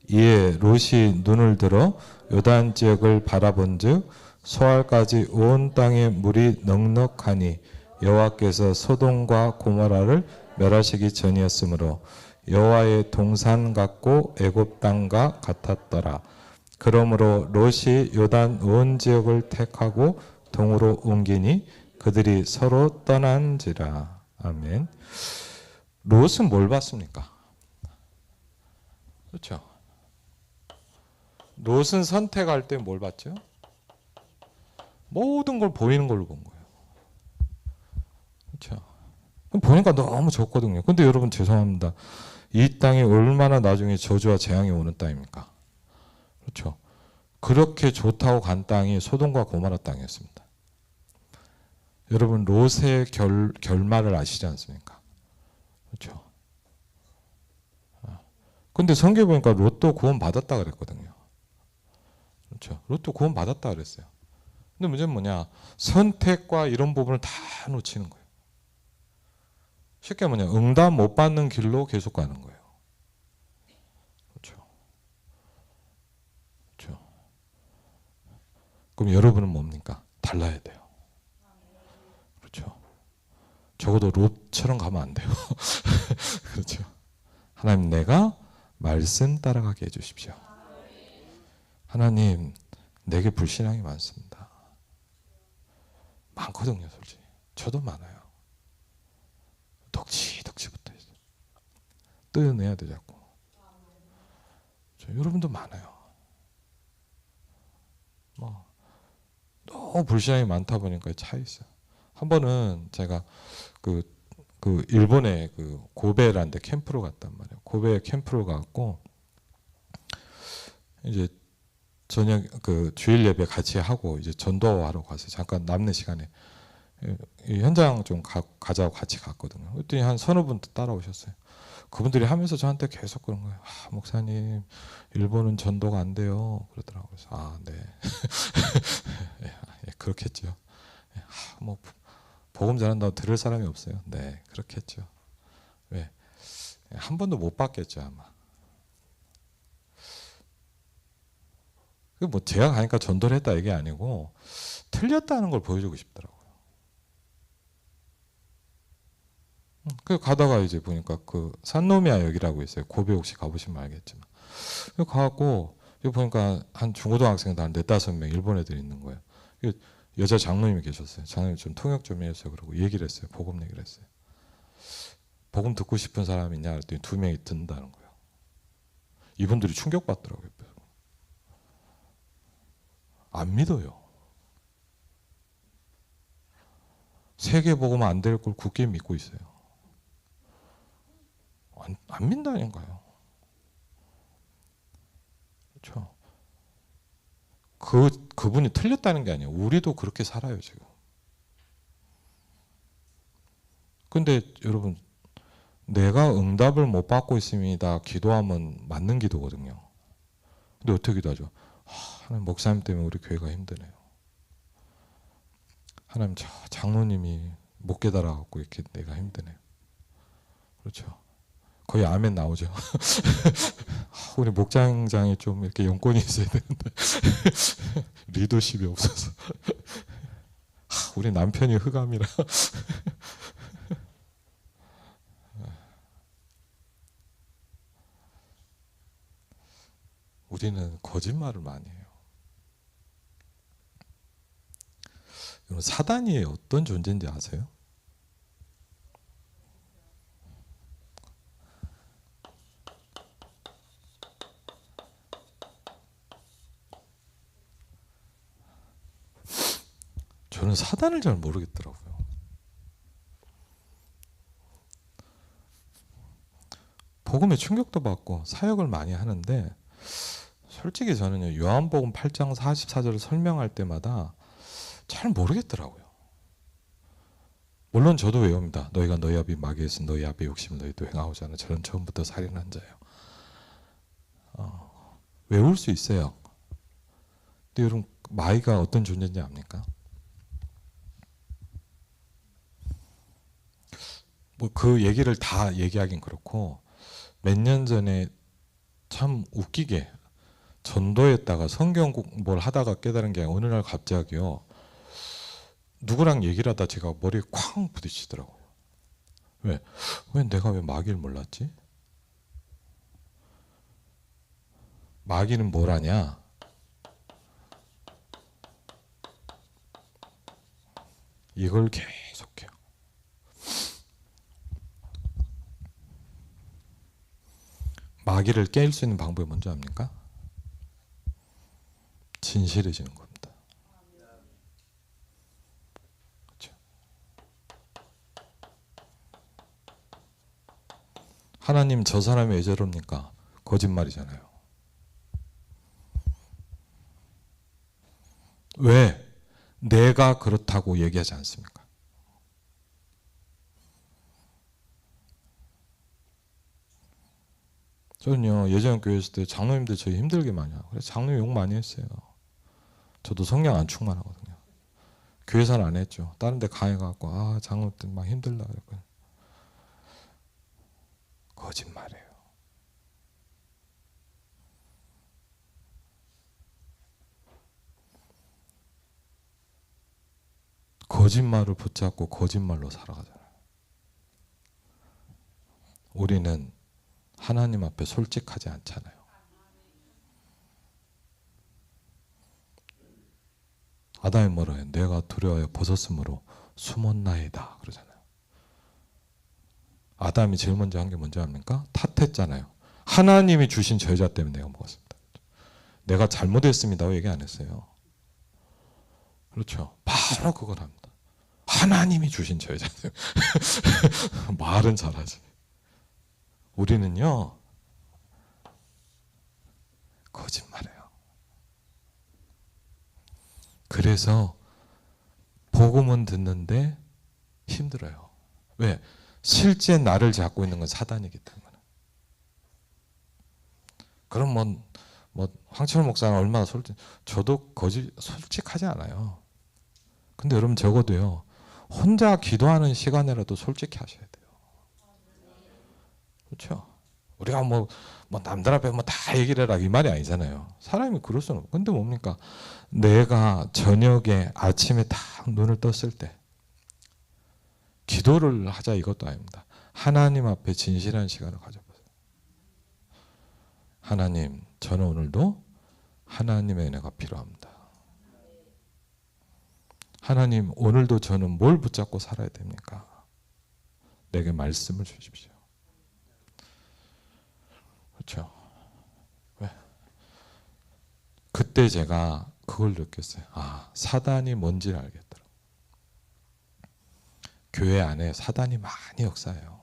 이에 롯이 눈을 들어 요단 지역을 바라본즉 소알까지 온 땅에 물이 넉넉하니 여호와께서 소돔과 고모라를 멸하시기 전이었으므로 여호와의 동산 같고 애굽 땅과 같았더라. 그러므로 롯이 요단 온 지역을 택하고 동으로 옮기니 그들이 서로 떠난지라. 아멘. 롯은 뭘 봤습니까? 그렇죠. 롯은 선택할 때 뭘 봤죠? 모든 걸 보이는 걸로 본 거예요. 그렇죠. 보니까 너무 좋거든요. 근데 여러분 죄송합니다. 이 땅이 얼마나 나중에 저주와 재앙이 오는 땅입니까? 그렇죠. 그렇게 좋다고 간 땅이 소돔과 고모라 땅이었습니다. 여러분 롯의 결말을 아시지 않습니까? 그렇죠. 근데 성경에 보니까 롯도 구원 받았다 그랬거든요. 그렇죠. 롯도 구원 받았다 그랬어요. 근데 문제는 뭐냐? 선택과 이런 부분을 다 놓치는 거예요. 쉽게 뭐냐? 응답 못 받는 길로 계속 가는 거예요. 그렇죠. 그렇죠. 그럼 여러분은 뭡니까? 달라야 돼요. 그렇죠. 적어도 롯처럼 가면 안 돼요. 그렇죠. 하나님 내가 말씀 따라가게 해주십시오. 하나님 내게 불신앙이 많습니다. 많거든요, 솔직히. 저도 많아요. 덕지덕지 붙어있어요. 떼어내야 돼 자꾸. 여러분도 많아요. 너무 불신앙이 많다 보니까 차이 있어요. 한 번은 제가 그 일본의 그 고베라는 데 캠프로 갔단 말이에요. 고베 캠프로 가고 이제 저녁 그 주일 예배 같이 하고 이제 전도하러 갔어요. 잠깐 남는 시간에 이 현장 좀 가자고 같이 갔거든요. 그랬더니 한 서너 분 따라오셨어요. 그분들이 하면서 저한테 계속 그런 거예요. 아, 목사님, 일본은 전도가 안 돼요. 그러더라고요. 그래서 아, 네. 예, 그렇겠죠. 뭐 복음 전한다고 들을 사람이 없어요. 네, 그렇겠죠. 왜? 한 번도 못 봤겠죠, 아마. 뭐 제가 가니까 전도를 했다 이게 아니고 틀렸다는 걸 보여주고 싶더라고요. 그 가다가 이제 보니까 그 산노미아 역이라고 있어요. 고베 혹시 가보시면 알겠지만. 가고 보니까 한 중고등학생들 한 4-5명 일본 애들이 있는 거예요. 여자 장로님이 계셨어요. 장로님 좀 통역 좀 해주세요. 그러고 얘기를 했어요. 복음 얘기를 했어요. 복음 듣고 싶은 사람 있냐 그랬더니 2명이 듣는다는 거예요. 이분들이 충격받더라고요. 안 믿어요. 세계 복음은 안 될 걸 굳게 믿고 있어요. 안 믿다니까요. 그렇죠. 그분이 틀렸다는 게 아니에요. 우리도 그렇게 살아요, 지금. 근데 여러분, 내가 응답을 못 받고 있습니다. 기도하면 맞는 기도거든요. 근데 어떻게 기도하죠? 하나님 목사님 때문에 우리 교회가 힘드네요. 하나님 저 장로님이 못 깨달아갖고 이렇게 내가 힘드네요. 그렇죠. 거의 아멘 나오죠. 우리 목장장이 좀 이렇게 용건이 있어야 되는데 리더십이 없어서 우리 남편이 흑암이라 우리는 거짓말을 많이 해요. 여러분 사단이 어떤 존재인지 아세요? 저는 사단을 잘 모르겠더라고요. 복음에 충격도 받고 사역을 많이 하는데 솔직히 저는요 요한복음 8장 44절을 설명할 때마다 잘 모르겠더라고요. 물론 저도 외웁니다. 너희가 너희 아비 마귀에서 너희 아비 욕심을 너희도 행하오잖아. 저는 처음부터 살인한 자예요. 외울 수 있어요. 근데 여러분 마귀가 어떤 존재인지 압니까? 뭐 그 얘기를 다 얘기하긴 그렇고 몇 년 전에 참 웃기게 전도했다가 성경 공부를 하다가 깨달은 게 어느 날 갑자기요. 누구랑 얘기를 하다 제가 머리에 쾅 부딪히더라고요. 왜 내가 왜 마귀를 몰랐지? 마귀는 뭘 하냐? 이걸 계속해요. 마귀를 깰 수 있는 방법이 뭔지 압니까? 진실해지는 겁니다. 그렇죠? 하나님 저 사람이 왜 저럽니까? 거짓말이잖아요. 왜? 내가 그렇다고 얘기하지 않습니까? 저는요 예전 교회 있을 때 장로님들 저희 힘들게 많이 하고 그래서 장로님 욕 많이 했어요. 저도 성령 안 충만하거든요. 교회사는 안 했죠. 다른 데 강해갖고 장로들 막 힘들다 그랬거든요. 거짓말이에요. 거짓말을 붙잡고 거짓말로 살아가잖아요. 우리는 하나님 앞에 솔직하지 않잖아요. 아담이 뭐라 해요? 내가 두려워하여 벗었으므로 숨었나이다 그러잖아요. 아담이 제일 먼저 한 게 뭔지 압니까? 탓했잖아요. 하나님이 주신 저 여자 때문에 내가 먹었습니다. 내가 잘못했습니다 얘기 안 했어요. 그렇죠. 바로 그걸 합니다. 하나님이 주신 저 여자 때문에. 말은 잘하지. 우리는요 거짓말해요. 그래서 복음은 듣는데 힘들어요. 왜? 실제 나를 잡고 있는 건 사단이기 때문에. 그럼 황철 목사는 얼마나 저도 솔직하지 않아요. 근데 여러분 적어도요 혼자 기도하는 시간이라도 솔직히 하셔야 돼요. 그렇죠? 우리가 남들 앞에 다 얘기를 해라 이 말이 아니잖아요. 사람이 그럴 수는 없고. 근데 뭡니까? 내가 저녁에 아침에 딱 눈을 떴을 때 기도를 하자 이것도 아닙니다. 하나님 앞에 진실한 시간을 가져보세요. 하나님, 저는 오늘도 하나님의 은혜가 필요합니다. 하나님, 오늘도 저는 뭘 붙잡고 살아야 됩니까? 내게 말씀을 주십시오. 그렇죠? 왜? 그때 제가 그걸 느꼈어요. 사단이 뭔지를 알겠더라고요. 교회 안에 사단이 많이 역사해요.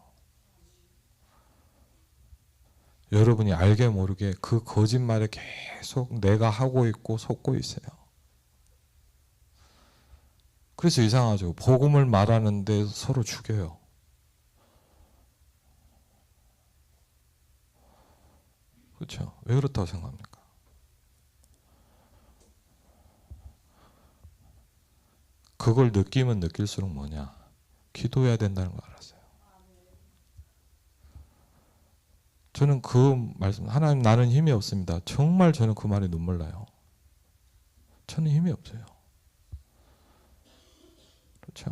여러분이 알게 모르게 그 거짓말에 계속 내가 하고 있고 속고 있어요. 그래서 이상하죠. 복음을 말하는데 서로 죽여요. 그렇죠? 왜 그렇다고 생각합니까? 그걸 느끼면 느낄수록 뭐냐? 기도해야 된다는 걸 알았어요. 저는 그 말씀, 하나님 나는 힘이 없습니다. 정말 저는 그 말에 눈물 나요. 저는 힘이 없어요. 그렇죠?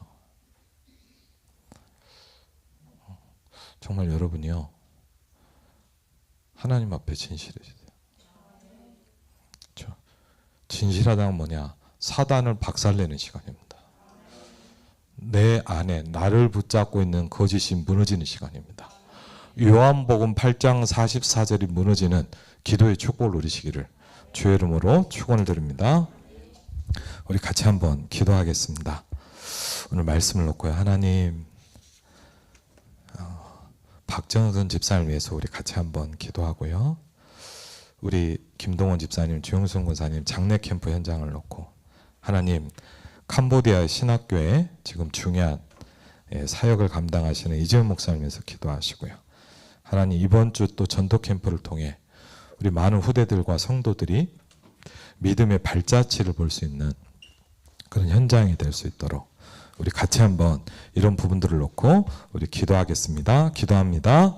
정말 여러분이요. 하나님 앞에 진실해지세요. 그렇죠? 진실하다는 뭐냐? 사단을 박살내는 시간입니다. 내 안에 나를 붙잡고 있는 거짓이 무너지는 시간입니다. 요한복음 8장 44절이 무너지는 기도의 축복을 누리시기를 주의 이름으로 축원을 드립니다. 우리 같이 한번 기도하겠습니다. 오늘 말씀을 놓고요. 하나님, 박정선 집사를 위해서 우리 같이 한번 기도하고요. 우리 김동원 집사님, 주영순 권사님 장례 캠프 현장을 놓고 하나님, 캄보디아 신학교에 지금 중요한 사역을 감당하시는 이재훈 목사님 위해서 기도하시고요. 하나님, 이번 주 또 전도 캠프를 통해 우리 많은 후대들과 성도들이 믿음의 발자취를 볼 수 있는 그런 현장이 될 수 있도록 우리 같이 한번 이런 부분들을 놓고 우리 기도하겠습니다. 기도합니다.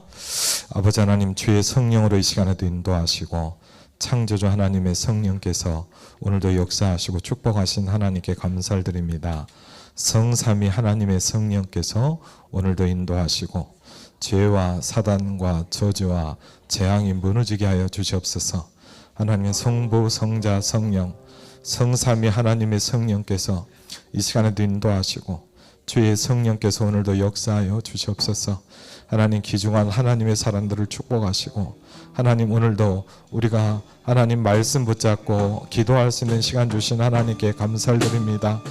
아버지 하나님, 주의 성령으로 이 시간에도 인도하시고 창조주 하나님의 성령께서 오늘도 역사하시고 축복하신 하나님께 감사를 드립니다. 성삼위 하나님의 성령께서 오늘도 인도하시고 죄와 사단과 저주와 재앙이 무너지게 하여 주시옵소서. 하나님의 성부, 성자, 성령, 성삼위 하나님의 성령께서 이 시간에도 인도하시고 주의 성령께서 오늘도 역사하여 주시옵소서. 하나님, 귀중한 하나님의 사람들을 축복하시고 하나님, 오늘도 우리가 하나님 말씀 붙잡고 기도할 수 있는 시간 주신 하나님께 감사를 드립니다.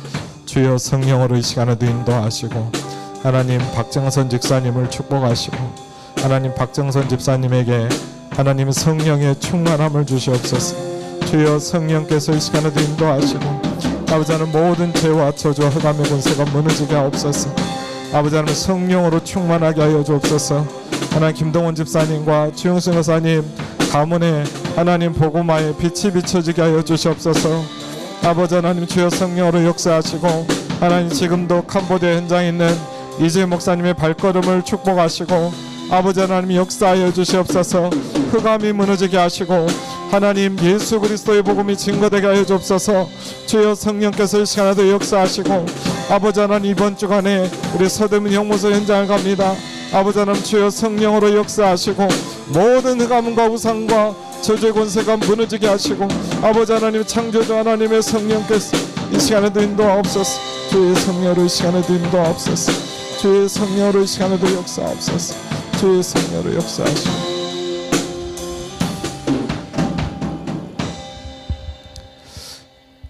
주여 성령으로 이 시간에도 인도하시고 하나님, 박정선 집사님을 축복하시고 하나님, 박정선 집사님에게 하나님 성령의 충만함을 주시옵소서. 주여 성령께서 이 시간에도 인도하시고 아버지 하나님, 모든 죄와 저주와 흑암의 권세가 무너지게 하옵소서. 아버지 하나님, 성령으로 충만하게 하여 주옵소서. 하나님, 김동원 집사님과 주영순 여사님 가문에 하나님 복음화의 빛이 비춰지게 하여 주시옵소서. 아버지 하나님, 주여 성령으로 역사하시고 하나님, 지금도 캄보디아 현장에 있는 이재 목사님의 발걸음을 축복하시고 아버지 하나님 역사하여 주시옵소서. 흑암이 무너지게 하시고 하나님, 예수 그리스도의 복음이 증거되게 하여 주옵소서. 주여 성령께서 이 시간에도 역사하시고 아버지 하나님, 이번 주간에 우리 서대문 형무소 현장을 갑니다. 아버지 하나님, 주여 성령으로 역사하시고 모든 흑암과 우상과 저주의 권세가 무너지게 하시고 아버지 하나님, 창조주 하나님의 성령께서 이 시간에도 인도하옵소서. 주의 성령으로 이 시간에도 인도하옵소서. 주의 성령으로 이 시간에도 역사하옵소서. 주의 성령으로 역사하시고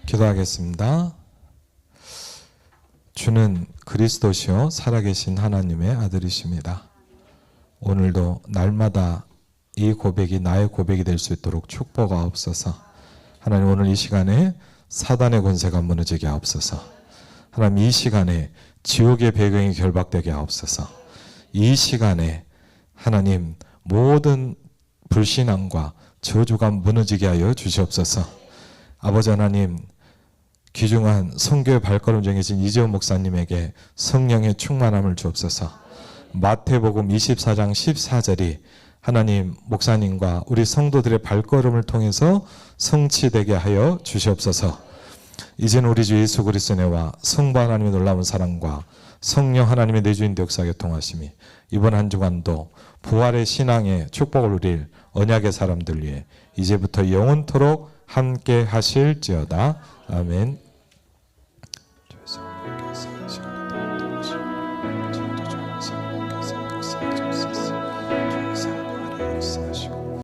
기도하겠습니다. 주는 그리스도시요 살아계신 하나님의 아들이십니다. 오늘도 날마다 이 고백이 나의 고백이 될 수 있도록 축복하옵소서. 하나님, 오늘 이 시간에 사단의 권세가 무너지게 하옵소서. 하나님, 이 시간에 지옥의 배경이 결박되게 하옵소서. 이 시간에 하나님, 모든 불신앙과 저주가 무너지게 하여 주시옵소서. 아버지 하나님, 귀중한 선교의 발걸음 정해진 이재원 목사님에게 성령의 충만함을 주옵소서. 마태복음 24장 14절이 하나님, 목사님과 우리 성도들의 발걸음을 통해서 성취되게 하여 주시옵소서. 이제는 우리 주 예수 그리스도의 은혜와 성부 하나님의 놀라운 사랑과 성령 하나님의 내주인 역사에 통하심이 이번 한 주간도 부활의 신앙의 축복을 누릴 언약의 사람들 위해 이제부터 영원토록 함께 하실지어다. 아멘.